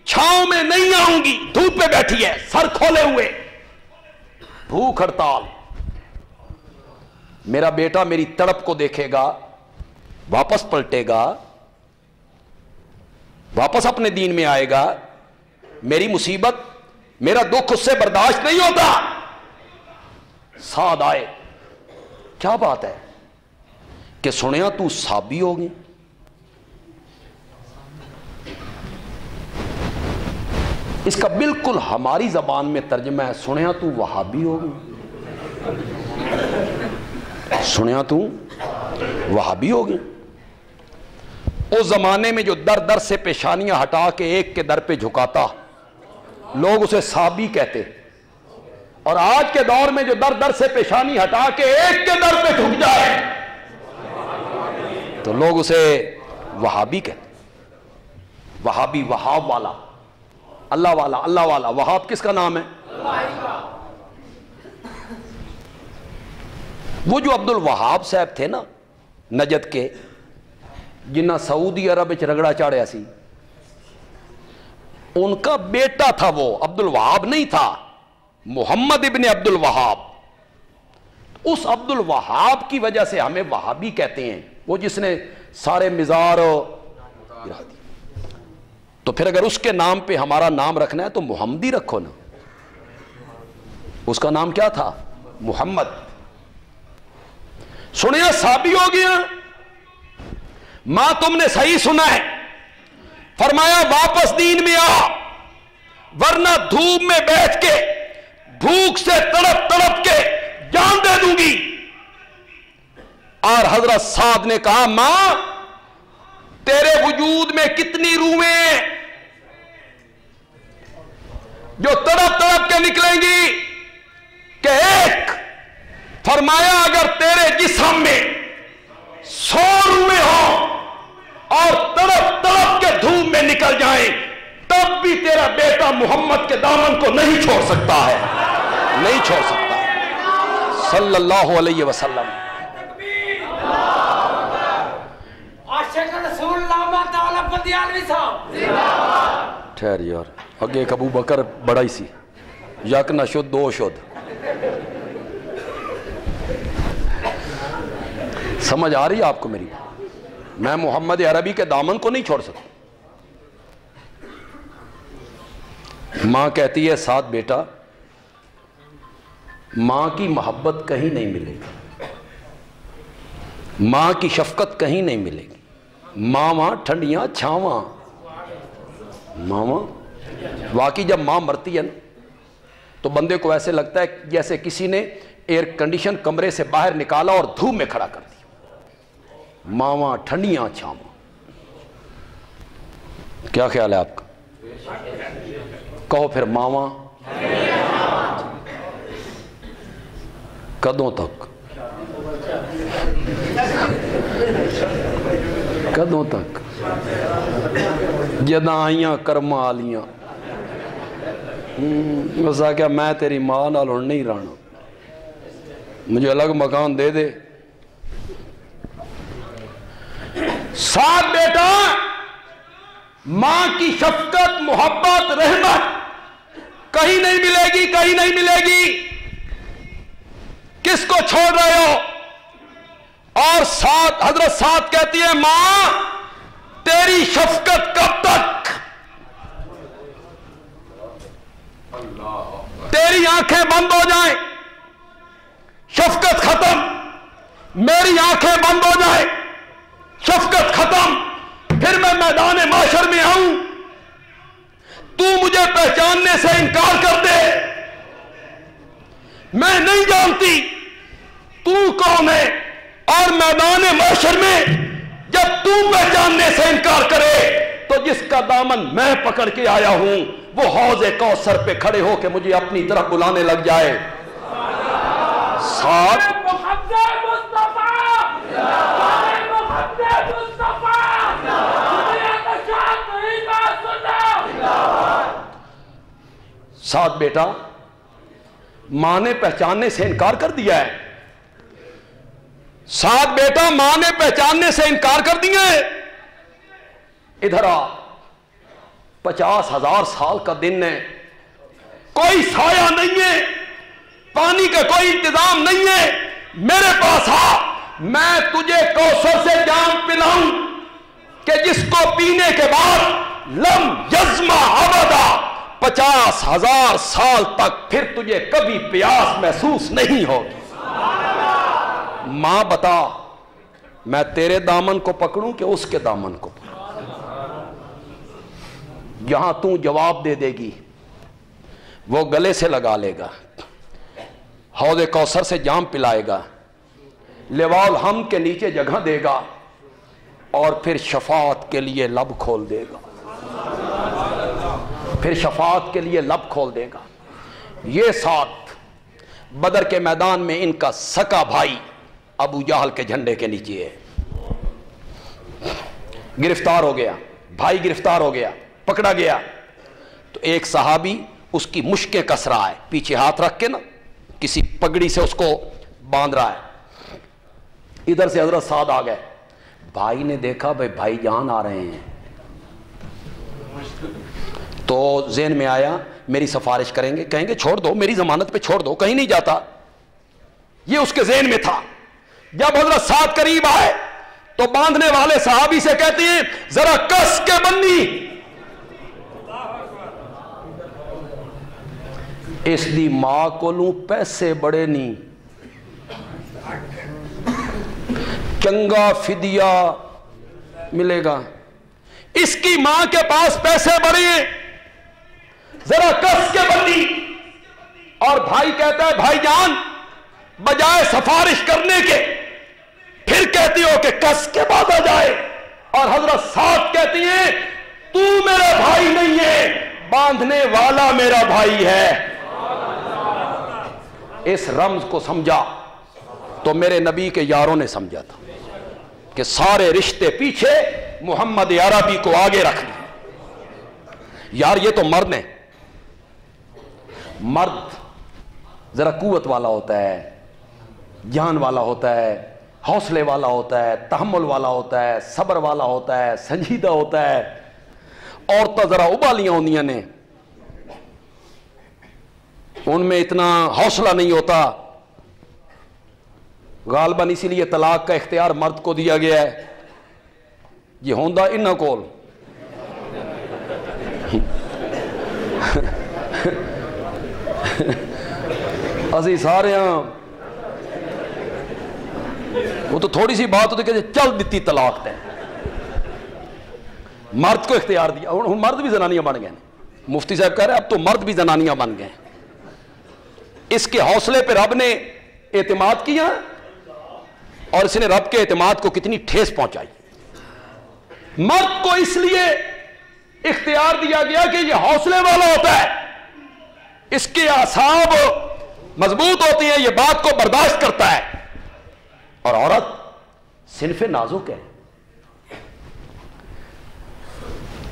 چھاؤں میں نہیں آؤں گی. دھوپ پہ بیٹھی ہے سر کھولے ہوئے، بھوک ہڑتال. میرا بیٹا میری تڑپ کو دیکھے گا، واپس پلٹے گا، واپس اپنے دین میں آئے گا. میری مصیبت، میرا دکھ اس سے برداشت نہیں ہوتا. سعد آئے، کیا بات ہے کہ سنیا تو صحابی ہوگی؟ اس کا بالکل ہماری زبان میں ترجمہ ہے، سنیا تو وہابی ہوگی. سنیا تو وہابی ہوگی. اس زمانے میں جو در در سے پیشانیاں ہٹا کے ایک کے در پہ جھکاتا، لوگ اسے صحابی کہتے. اور آج کے دور میں جو در در سے پیشانی ہٹا کے ایک کے در پہ جھک جائے تو لوگ اسے وہابی کہتے. وہابی، وہاب والا، اللہ والا، اللہ والا. وہاب کس کا نام ہے؟ وہ جو عبد الوہاب صاحب تھے نا نجد کے، جنہ سعودی عرب وچ رگڑا چاڑیا سی، ان کا بیٹا تھا وہ، عبد الوہاب نہیں تھا، محمد ابن عبد الوہاب. اس عبد الوہاب کی وجہ سے ہمیں وہابی کہتے ہیں، وہ جس نے سارے مزار گرا دی. تو پھر اگر اس کے نام پہ ہمارا نام رکھنا ہے تو محمدی رکھو نا. اس کا نام کیا تھا؟ محمد. سنیا صحابی ہو گیا. ماں تم نے صحیح سنا ہے، فرمایا واپس دین میں آ، ورنہ دھوپ میں بیٹھ کے بھوک سے تڑپ تڑپ کے جان دے دوں گی. اور حضرت سعد نے کہا ماں تیرے وجود میں کتنی روحیں جو تڑپ تڑپ کے نکلیں گی کہ ایک. فرمایا اگر تیرے جسم میں 100 روحیں ہوں اور تڑپ تڑپ کے دھوپ میں نکل جائیں تب بھی تیرا بیٹا محمد کے دامن کو نہیں چھوڑ سکتا ہے، نہیں چھوڑ سکتا صلی اللہ علیہ وسلم. ٹھہر یار، اگے ایک ابو بکر بڑا ہی سی، یک نہ شد دو شد. سمجھ آ رہی ہے آپ کو میری؟ میں محمد عربی کے دامن کو نہیں چھوڑ سکتا. ماں کہتی ہے ساتھ بیٹا ماں کی محبت کہیں نہیں ملے گی، ماں کی شفقت کہیں نہیں ملے گی. ماں ٹھنڈیاں چھاواں. ماں واقعی جب ماں مرتی ہے نا تو بندے کو ایسے لگتا ہے جیسے کسی نے ایئر کنڈیشن کمرے سے باہر نکالا اور دھوپ میں کھڑا کر دیا. ماں ٹھنڈیاں چھاواں. کیا خیال ہے آپ کا؟ کہو پھر ماں کدوں تک؟ کدوں تک؟ جداں آئیاں کرما آلیاں. وسا کیا میں تیری ماں نال ہن نہیں رہنا، مجھے الگ مکان دے دے. ساتھ بیٹا ماں کی شفقت، محبت، رحمت کہیں نہیں ملے گی، کہیں نہیں ملے گی. کس کو چھوڑ رہے ہو؟ اور ساتھ حضرت سعد کہتی ہے ماں تیری شفقت کب تک؟ تیری آنکھیں بند ہو جائیں شفقت ختم، میری آنکھیں بند ہو جائیں شفقت ختم، پھر میں میدان معاشر میں آؤں تو مجھے پہچاننے سے انکار کر دے، میں نہیں جانتی تو کون ہے، اور میدان معاشر میں جب تو پہچاننے سے انکار کرے تو جس کا دامن میں پکڑ کے آیا ہوں وہ حوض کوثر پہ کھڑے ہو کے مجھے اپنی طرف بلانے لگ جائے. ساتھ ساتھ بیٹا ماں نے پہچاننے سے انکار کر دیا ہے. ساتھ بیٹا ماں نے پہچاننے سے انکار کر دیا ہے. ادھر آ، 50,000 سال کا دن ہے، کوئی سایہ نہیں ہے، پانی کا کوئی انتظام نہیں ہے، میرے پاس آ، میں تجھے کوثر سے جام پلاؤں کہ جس کو پینے کے بعد لم یزما ابدا 50,000 سال تک پھر تجھے کبھی پیاس محسوس نہیں ہوگی. ماں بتا میں تیرے دامن کو پکڑوں کہ اس کے دامن کو پکڑوں؟ یہاں تو جواب دے دے گی وہ گلے سے لگا لے گا، حوض کوثر سے جام پلائے گا، لواء الحمد کے نیچے جگہ دے گا اور پھر شفاعت کے لیے لب کھول دے گا، پھر شفاعت کے لیے لب کھول دے گا. یہ ساتھ بدر کے میدان میں ان کا سکا بھائی ابو جہل کے جھنڈے کے نیچے ہے، گرفتار ہو گیا، بھائی گرفتار ہو گیا، پکڑا گیا تو ایک صحابی اس کی مشکیں کس رہا ہے، پیچھے ہاتھ رکھ کے نا کسی پگڑی سے اس کو باندھ رہا ہے. ادھر سے حضرت سعد آ گئے، بھائی نے دیکھا بھائی جان آ رہے ہیں تو ذہن میں آیا میری سفارش کریں گے، کہیں گے چھوڑ دو میری ضمانت پہ چھوڑ دو، کہیں نہیں جاتا، یہ اس کے ذہن میں تھا. جب حضرت سعد قریب آئے تو باندھنے والے صحابی سے کہتے ہیں ذرا کس کے بنی، اس دی ماں کو لوں پیسے بڑے نہیں، چنگا فدیہ ملے گا، اس کی ماں کے پاس پیسے بڑے ہیں، ذرا کس کے بنی. اور بھائی کہتا ہے بھائی جان بجائے سفارش کرنے کے پھر کہتی ہو کہ کس کے بعد آ جائے، اور حضرت سعد کہتی ہیں تو میرا بھائی نہیں ہے، باندھنے والا میرا بھائی ہے. اس رمز کو سمجھا تو میرے نبی کے یاروں نے سمجھا تھا کہ سارے رشتے پیچھے محمد عربی کو آگے رکھ لیا. یار یہ تو مرد ہیں، مرد ذرا قوت والا ہوتا ہے، جان والا ہوتا ہے، حوصلے والا ہوتا ہے، تحمل والا ہوتا ہے، صبر والا ہوتا ہے، سنجیدہ ہوتا ہے. عورتیں ذرا ابالیاں ہوندیاں نے، ان میں اتنا حوصلہ نہیں ہوتا. غالباً اسی لیے طلاق کا اختیار مرد کو دیا گیا ہے. یہ ہوندا انہاں کول اسی سارے ہاں وہ تو تھوڑی سی بات ہوتی کہ چل دیتی طلاق تے، مرد کو اختیار دیا. ہوں مرد بھی زنانیاں بن گئے، مفتی صاحب کہہ رہے ہیں اب تو مرد بھی زنانیاں بن گئے. اس کے حوصلے پہ رب نے اعتماد کیا اور اس نے رب کے اعتماد کو کتنی ٹھیس پہنچائی. مرد کو اس لیے اختیار دیا گیا کہ یہ حوصلے والا ہوتا ہے، اس کے اعصاب مضبوط ہوتی ہیں، یہ بات کو برداشت کرتا ہے. اور عورت صنف نازک ہے،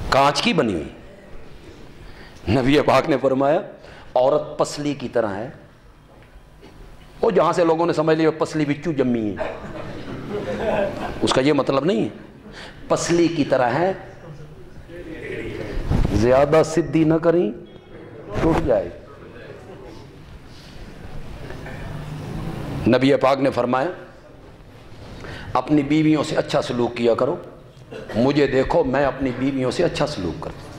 کانچ کی بنی ہوئی. نبی پاک نے فرمایا عورت پسلی کی طرح ہے. وہ جہاں سے لوگوں نے سمجھ لیا پسلی بچو جمی ہے، اس کا یہ مطلب نہیں ہے. پسلی کی طرح ہے، زیادہ سدھی نہ کریں ٹوٹ جائے گی۔ نبی پاک نے فرمایا اپنی بیویوں سے اچھا سلوک کیا کرو، مجھے دیکھو میں اپنی بیویوں سے اچھا سلوک کرتا ہوں،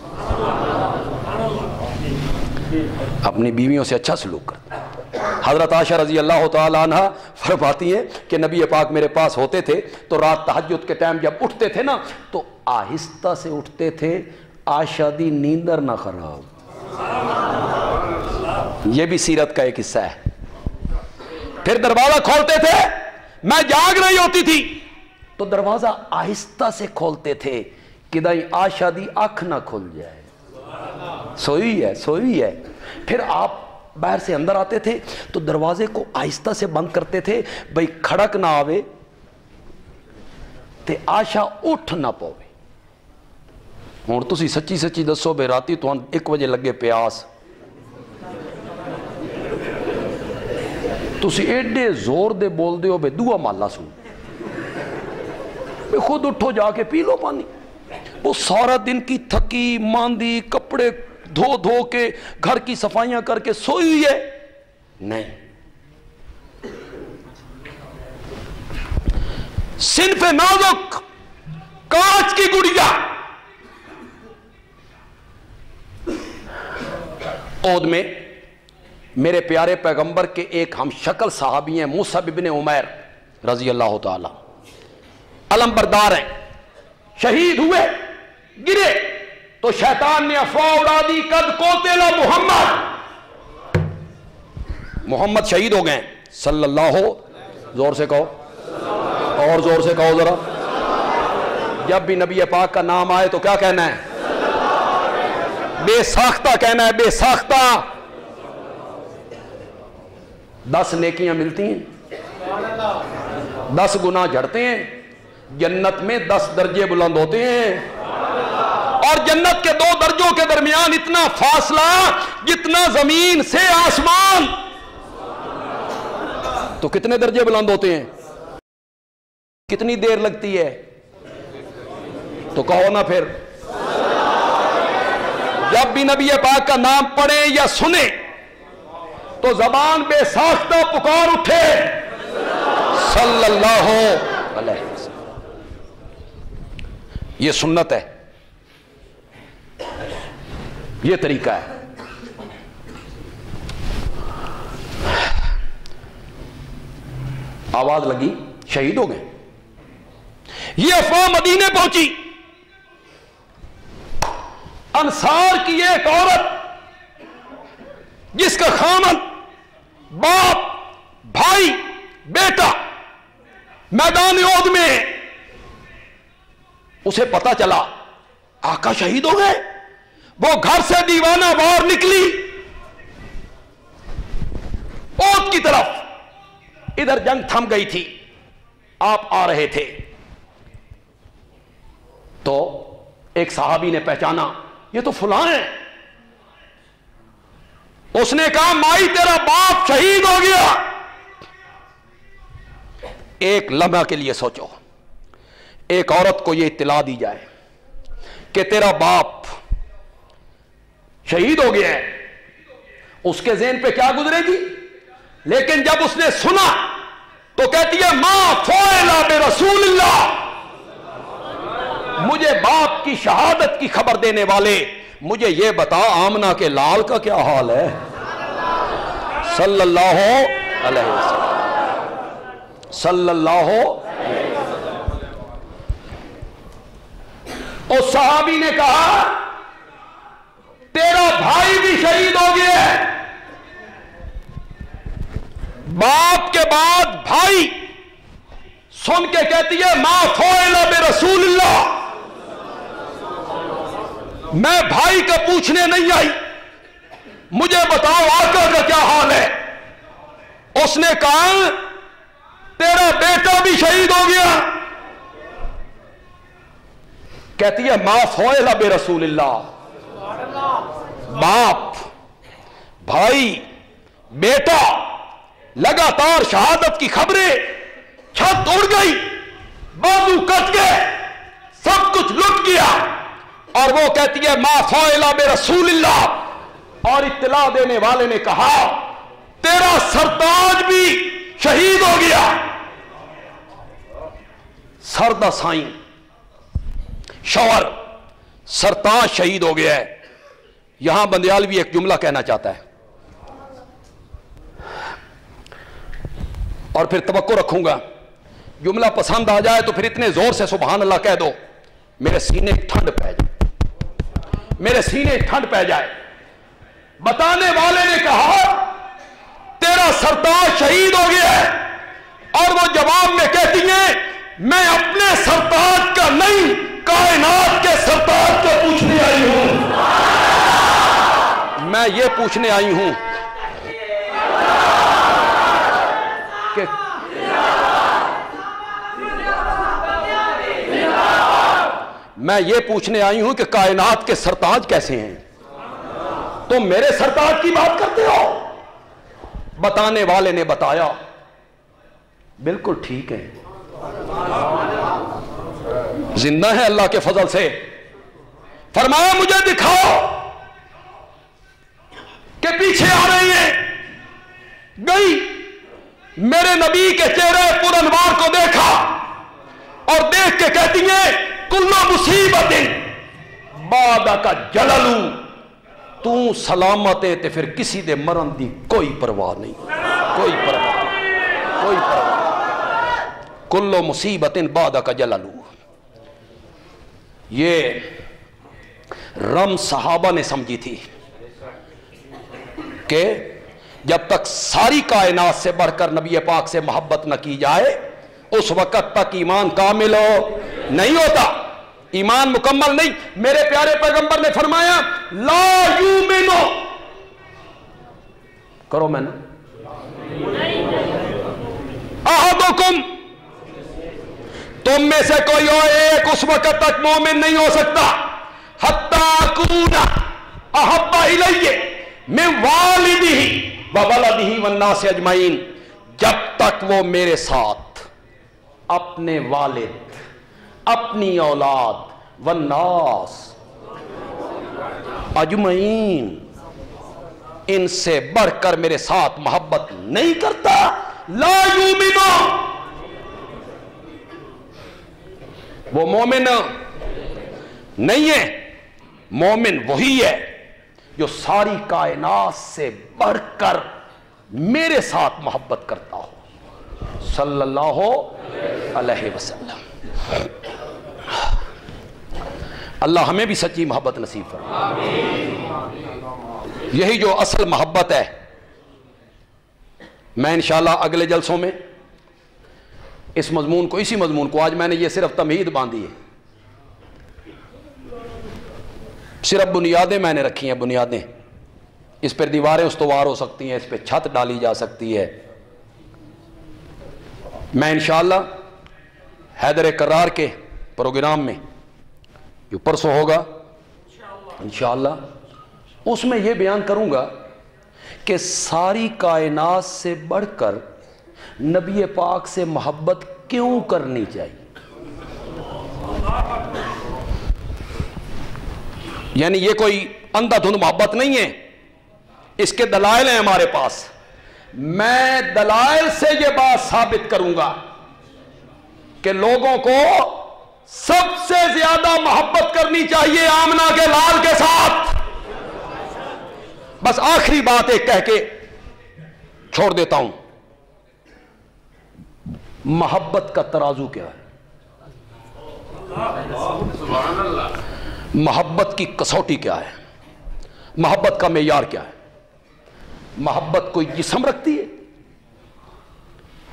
اپنی بیویوں سے اچھا سلوک کرتا ہوں۔ حضرت عائشہ رضی اللہ تعالیٰ عنہ فرماتی ہیں کہ نبی پاک میرے پاس ہوتے تھے تو رات تہجد کے ٹائم جب اٹھتے تھے نا تو آہستہ سے اٹھتے تھے، عائشہ دی نیندر نہ خراب۔ یہ بھی سیرت کا ایک حصہ ہے۔ پھر دروازہ کھولتے تھے، میں جاگ رہی ہوتی تھی تو دروازہ آہستہ سے کھولتے تھے کہ دائی عائشہ دی آنکھ نہ کھل جائے، سوئی ہے سوئی ہے۔ پھر آپ باہر سے اندر آتے تھے تو دروازے کو آہستہ سے بند کرتے تھے بھئی کھڑک نہ آوے تے عائشہ اٹھ نہ پوے۔ اور تسی سچی سچی دسو بے راتی تو 1 بجے لگے پیاس، تسی ایڈے زور دے بول دے ہو بے دعا مالا سن، بے خود اٹھو جا کے پی لو پانی۔ وہ سارا دن کی تھکی ماندی کپڑے دھو دھو کے گھر کی صفائیاں کر کے سوئی ہوئی ہے، نہیں، صنف نازک کانچ کی گڑیا عہد میں میرے پیارے پیغمبر کے ایک ہم شکل صحابی ہیں مصعب ابن عمیر رضی اللہ تعالی، علم بردار ہیں، شہید ہوئے، گرے تو شیطان نے افواہ اڑا دی قد قتل محمد، محمد شہید ہو گئے صلی اللہ، زور سے کہو اور زور سے کہو ذرا۔ جب بھی نبی پاک کا نام آئے تو کیا کہنا ہے؟ بے ساختہ کہنا ہے، بے ساختہ۔ 10 نیکیاں ملتی ہیں، 10 گناہ جھڑتے ہیں، جنت میں 10 درجے بلند ہوتے ہیں، اور جنت کے 2 درجوں کے درمیان اتنا فاصلہ جتنا زمین سے آسمان، تو کتنے درجے بلند ہوتے ہیں؟ کتنی دیر لگتی ہے؟ تو کہو نا پھر، جب بھی نبی پاک کا نام پڑھیں یا سنیں تو زبان بے ساختہ پکار اٹھے صلی اللہ علیہ وسلم۔ یہ سنت ہے، یہ طریقہ ہے۔ آواز لگی، شہید ہو گئے۔ یہ افواہ مدینے پہنچی، انصار کی ایک عورت جس کا خامن، باپ، بھائی، بیٹا میدان احد میں، اسے پتا چلا آقا شہید ہو گئے، وہ گھر سے دیوانہ باہر نکلی احد کی طرف، ادھر جنگ تھم گئی تھی، آپ آ رہے تھے تو ایک صحابی نے پہچانا یہ تو فلاں ہے، اس نے کہا مائی تیرا باپ شہید ہو گیا۔ ایک لمحہ کے لیے سوچو، ایک عورت کو یہ اطلاع دی جائے کہ تیرا باپ شہید ہو گیا ہے، اس کے ذہن پہ کیا گزرے گی؟ لیکن جب اس نے سنا تو کہتی ہے ما فعل برسول اللہ، مجھے باپ کی شہادت کی خبر دینے والے مجھے یہ بتا آمنہ کے لال کا کیا حال ہے صلی اللہ علیہ وسلم، صلی اللہ علیہ وسلم۔ اور صحابی نے کہا تیرا بھائی بھی شہید ہو گیا ہے۔ باپ کے بعد بھائی سن کے کہتی ہے ما فعل برسول اللہ، میں بھائی کا پوچھنے نہیں آئی، مجھے بتاؤ آقا کا کیا حال ہے۔ اس نے کہا تیرا بیٹا بھی شہید ہو گیا۔ کہتی ہے ما فعل برسول اللہ، باپ، بھائی، بیٹا، لگاتار شہادت کی خبریں، چھت اڑ گئی، بازو کٹ گئے، سب کچھ لٹ گیا، اور وہ کہتی ہے ما فعل برسول اللہ، اور اطلاع دینے والے نے کہا تیرا سرتاج بھی شہید ہو گیا. سردہ سائیں شوہر سرتاج شہید ہو گیا ہے. یہاں بندیالوی ایک جملہ کہنا چاہتا ہے اور پھر توقع رکھوں گا جملہ پسند آ جائے تو پھر اتنے زور سے سبحان اللہ کہہ دو میرے سینے ٹھنڈ پہ جائے, میرے سینے ٹھنڈ پہ جائے. بتانے والے نے کہا تیرا سرتاج شہید ہو گیا ہے, اور وہ جواب میں کہتی ہیں میں اپنے سرتاج کا نہیں کائنات کے سرتاج کو پوچھنے آئی ہوں. میں یہ پوچھنے آئی ہوں کہ میں یہ پوچھنے آئی ہوں کہ کائنات کے سرتاج کیسے ہیں؟ تم میرے سرتاج کی بات کرتے ہو. بتانے والے نے بتایا بالکل ٹھیک ہے, زندہ ہے اللہ کے فضل سے. فرمایا مجھے دکھاؤ کہ پیچھے آ رہی ہیں. گئی, میرے نبی کے چہرے پر انوار کو دیکھا اور دیکھ کے کہتی ہیں کل مصیبت بعدک جللو, تو سلامت ہے تے پھر کسی دے مرن دی کوئی پرواہ نہیں, کوئی پرواہ نہیں, کوئی پرواہ. کل مصیبت بعدک جللو, یہ رم صحابہ نے سمجھی تھی کہ جب تک ساری کائنات سے بڑھ کر نبی پاک سے محبت نہ کی جائے اس وقت تک ایمان کامل نہیں ہوتا, ایمان مکمل نہیں. میرے پیارے پیغمبر نے فرمایا لا یؤمنو, کرو میں نا, احدکم, تم میں سے کوئی اور ایک اس وقت تک مومن نہیں ہو سکتا حتی اکون احب الیہ من والدہ وولدہ والناس اجمعین, جب تک وہ میرے ساتھ اپنے والد, اپنی اولاد, والناس اجمعین, ان سے بڑھ کر میرے ساتھ محبت نہیں کرتا. لا یؤمنو, وہ مومن نہیں ہے. مومن وہی ہے جو ساری کائنات سے بڑھ کر میرے ساتھ محبت کرتا ہو صلی اللہ علیہ وسلم. اللہ ہمیں بھی سچی محبت نصیب فرمائے. یہی جو اصل محبت ہے, میں انشاءاللہ اگلے جلسوں میں اس مضمون کو, اسی مضمون کو, آج میں نے یہ صرف تمہید باندھی ہے, صرف بنیادیں میں نے رکھی ہیں, بنیادیں. اس پر دیواریں استوار ہو سکتی ہیں, اس پہ چھت ڈالی جا سکتی ہے. میں انشاءاللہ حیدر کرار کے پروگرام میں جو پرسوں ہوگا انشاءاللہ اس میں یہ بیان کروں گا کہ ساری کائنات سے بڑھ کر نبی پاک سے محبت کیوں کرنی چاہیے. یعنی یہ کوئی اندھا دھند محبت نہیں ہے, اس کے دلائل ہیں ہمارے پاس. میں دلائل سے یہ بات ثابت کروں گا کہ لوگوں کو سب سے زیادہ محبت کرنی چاہیے آمنہ کے لال کے ساتھ. بس آخری بات ایک کہہ کے چھوڑ دیتا ہوں, محبت کا ترازو کیا ہے, محبت کی کسوٹی کیا ہے, محبت کا معیار کیا ہے. محبت کوئی جسم رکھتی ہے؟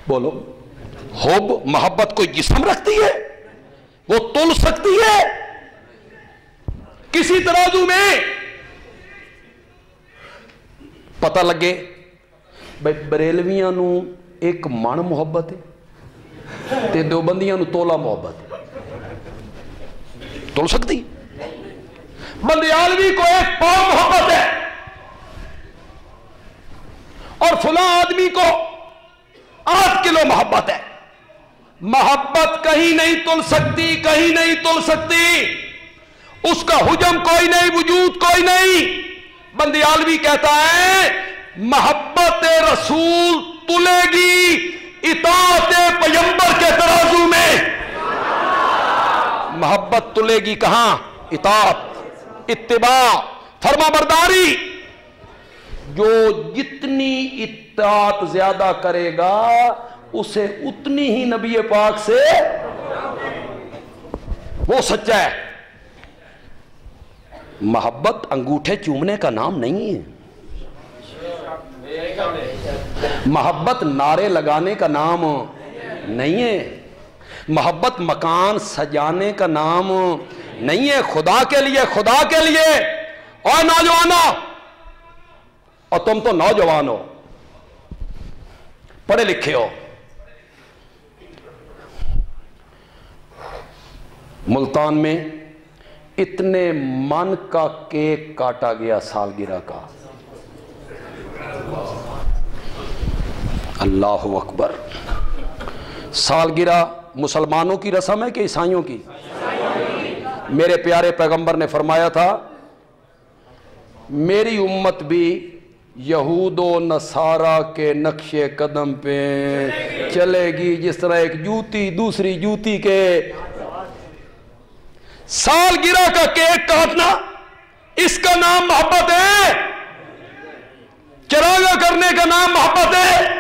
بولو, حب محبت کوئی جسم رکھتی ہے؟ وہ تل سکتی ہے کسی ترازو میں؟ پتہ لگے بھائی بریلویاں نو ایک من محبت ہے تے دیوبندیاں نو تولا محبت ہے, تل سکتی؟ بندیالوی کو ایک پاؤ محبت ہے اور فلاں آدمی کو 8 کلو محبت ہے. محبت کہیں نہیں تل سکتی, کہیں نہیں تل سکتی. اس کا حجم کوئی نہیں, وجود کوئی نہیں. بندیالوی کہتا ہے محبت رسول تلے گی اطاعت پیغمبر کے ترازو میں. محبت تلے گی کہاں؟ اطاعت، اتباع، فرما برداری. جو جتنی اطاعت زیادہ کرے گا اسے اتنی ہی نبی پاک سے وہ سچا ہے. محبت انگوٹھے چومنے کا نام نہیں ہے. محبت نعرے لگانے کا نام نہیں ہے. محبت مکان سجانے کا نام نہیں ہے. خدا کے لیے، خدا کے لیے. اور نوجوانوں، اور تم تو نوجوان ہو، پڑھے لکھے ہو. ملتان میں اتنے من کا کیک کاٹا گیا سالگرہ کا. اللہ اکبر. سالگرہ مسلمانوں کی رسم ہے کہ عیسائیوں کی؟ میرے پیارے پیغمبر نے فرمایا تھا میری امت بھی یہود و نصارہ کے نقش قدم پہ چلے گی جس طرح ایک جوتی دوسری جوتی کے. سالگرہ کا کیک کاٹنا اس کا نام محبت ہے؟ چراغاں کرنے کا نام محبت ہے؟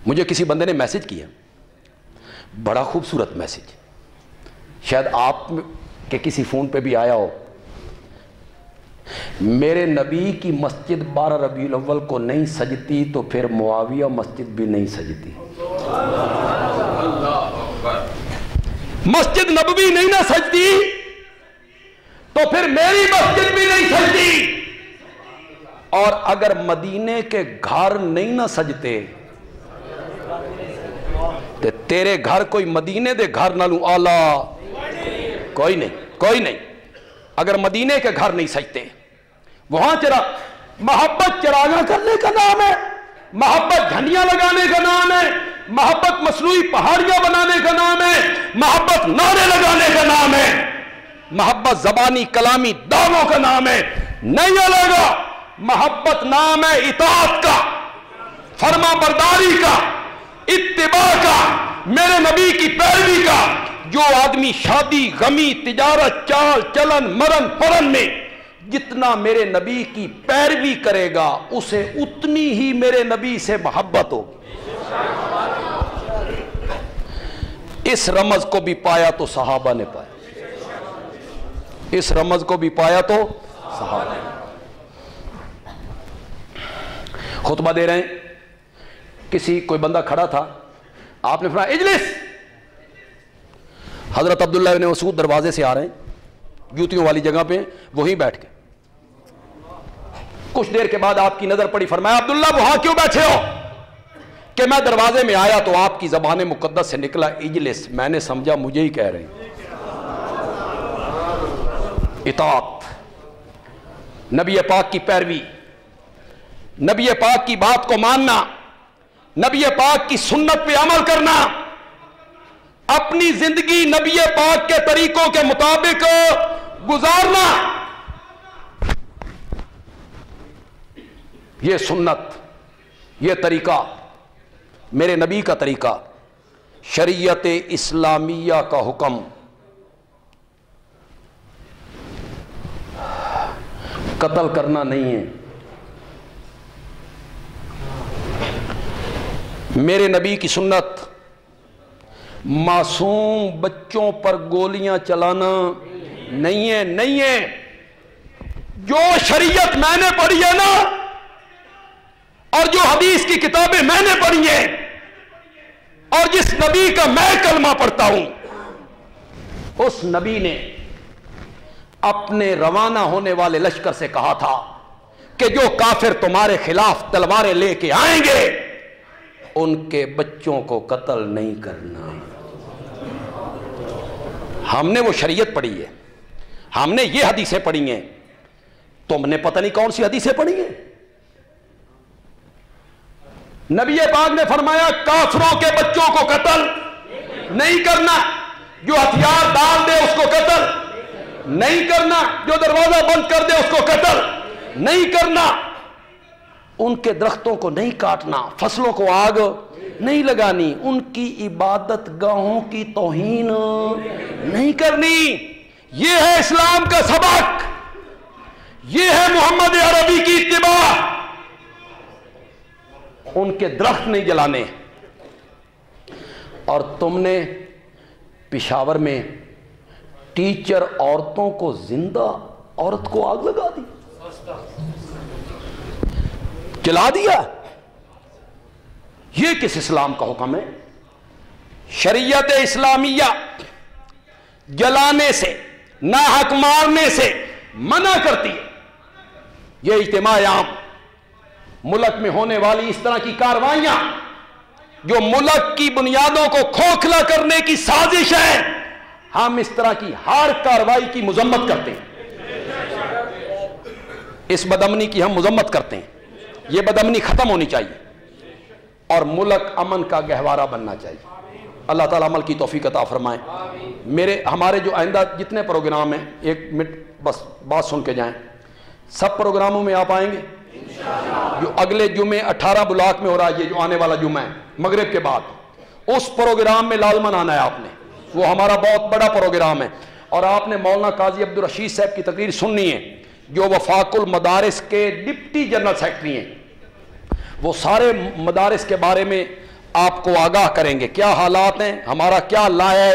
مجھے کسی بندے نے میسج کیا، بڑا خوبصورت میسج، شاید آپ کے کسی فون پہ بھی آیا ہو. میرے نبی کی مسجد 12 ربیع الاول کو نہیں سجتی تو پھر معاویہ مسجد بھی نہیں سجتی. مسجد نبوی نہیں نہ سجتی تو پھر میری مسجد بھی نہیں سجتی. اور اگر مدینے کے گھر نہیں نہ سجتے تو تیرے گھر کوئی مدینے دے گھر نالوں آلہ کوئی نہیں، کوئی نہیں. اگر مدینے کے گھر نہیں سجتے وہاں محبت چراغاں کرنے کا نام ہے، محبت جھنڈیاں لگانے کا نام ہے، محبت مصنوعی پہاڑیاں بنانے کا نام ہے، محبت نعرے لگانے کا نام ہے، محبت زبانی کلامی دعووں کا نام ہے. نہیں لگا. محبت نام ہے اطاعت کا، فرما برداری کا، اتباع کا، میرے نبی کی پیروی کا. جو آدمی شادی، غمی، تجارت، چال چلن، مرن پرن میں جتنا میرے نبی کی پیروی کرے گا اسے اتنی ہی میرے نبی سے محبت ہوگی. اس رمز کو بھی پایا تو صحابہ نے پایا، اس رمز کو بھی پایا تو صحابہ نے. خطبہ دے رہے ہیں، کسی کوئی بندہ کھڑا تھا، آپ نے فرمایا اجلس. حضرت عبداللہ ابن مسعود دروازے سے آ رہے ہیں، جوتیوں والی جگہ پہ، وہیں بیٹھ کے. کچھ دیر کے بعد آپ کی نظر پڑی، فرمایا عبداللہ وہاں کیوں بیٹھے ہو؟ کہ میں دروازے میں آیا تو آپ کی زبان مقدس سے نکلا اجلس. میں نے سمجھا مجھے ہی کہہ رہے ہیں. اطاعت، نبی پاک کی پیروی، نبی پاک کی بات کو ماننا، نبی پاک کی سنت پہ عمل کرنا، اپنی زندگی نبی پاک کے طریقوں کے مطابق گزارنا. یہ سنت، یہ طریقہ میرے نبی کا طریقہ، شریعت اسلامیہ کا حکم. قتل کرنا نہیں ہے. میرے نبی کی سنت معصوم بچوں پر گولیاں چلانا نہیں ہے. نہیں ہے. جو شریعت میں نے پڑھی ہے نا، اور جو حدیث کی کتابیں میں نے پڑھی ہیں، اور جس نبی کا میں کلمہ پڑھتا ہوں، اس نبی نے اپنے روانہ ہونے والے لشکر سے کہا تھا کہ جو کافر تمہارے خلاف تلواریں لے کے آئیں گے ان کے بچوں کو قتل نہیں کرنا. ہم نے وہ شریعت پڑھی ہے، ہم نے یہ حدیثیں پڑھی ہیں. تم نے پتہ نہیں کون سی حدیثیں پڑھی ہیں. نبی پاک نے فرمایا کافروں کے بچوں کو قتل نہیں کرنا، جو ہتھیار ڈال دے اس کو قتل. نہیں کرنا، جو دروازہ بند کر دے اس کو قتل نہیں کرنا، ان کے درختوں کو نہیں کاٹنا، فصلوں کو آگ نہیں لگانی، ان کی عبادت گاہوں کی توہین نہیں کرنی۔ یہ ہے اسلام کا سبق، یہ ہے محمد عربی کی اتباع۔ ان کے درخت نہیں جلانے۔ اور تم نے پشاور میں ٹیچر عورتوں کو، زندہ عورت کو آگ لگا دی، جلا دیا۔ یہ کس اسلام کا حکم ہے؟ شریعت اسلامیہ جلانے سے، ناحق مارنے سے منع کرتی ہے۔ یہ اجتماع عام، ملک میں ہونے والی اس طرح کی کارروائیاں جو ملک کی بنیادوں کو کھوکھلا کرنے کی سازش ہے، ہم اس طرح کی ہر کارروائی کی مذمت کرتے ہیں۔ اس بدامنی کی ہم مذمت کرتے ہیں۔ یہ بدامنی ختم ہونی چاہیے اور ملک امن کا گہوارہ بننا چاہیے۔ اللہ تعالیٰ عمل کی توفیق عطا فرمائے۔ ہمارے جو آئندہ جتنے پروگرام ہیں، 1 منٹ بس بات سن کے جائیں، سب پروگراموں میں آپ آئیں گے؟ جو اگلے جمعے 18 بلاک میں ہو رہا ہے، یہ جو آنے والا جمعہ ہے مغرب کے بعد، اس پروگرام میں لازماً آنا ہے آپ نے۔ وہ ہمارا بہت بڑا پروگرام ہے، اور آپ نے مولانا قاضی عبدالرشید صاحب کی تقریر سننی ہے، جو وفاق المدارس کے ڈپٹی جنرل سیکرٹری ہیں۔ وہ سارے مدارس کے بارے میں آپ کو آگاہ کریں گے، کیا حالات ہیں، ہمارا کیا لائحہ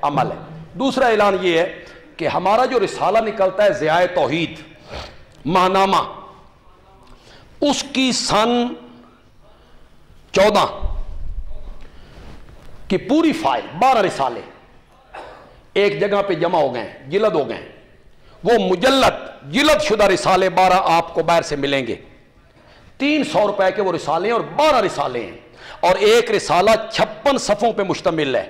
عمل ہے۔ دوسرا اعلان یہ ہے کہ ہمارا جو رسالہ نکلتا ہے ضیاء توحید ماہنامہ، اس کی سن 14 کی پوری فائل 12 رسالے ایک جگہ پہ جمع ہو گئے ہیں، جلد ہو گئے ہیں۔ وہ جلد شدہ رسالے 12 آپ کو باہر سے ملیں گے۔ 300 روپے کے وہ رسالے ہیں اور 12 رسالے ہیں، اور ایک رسالہ 56 صفحوں پہ مشتمل ہے۔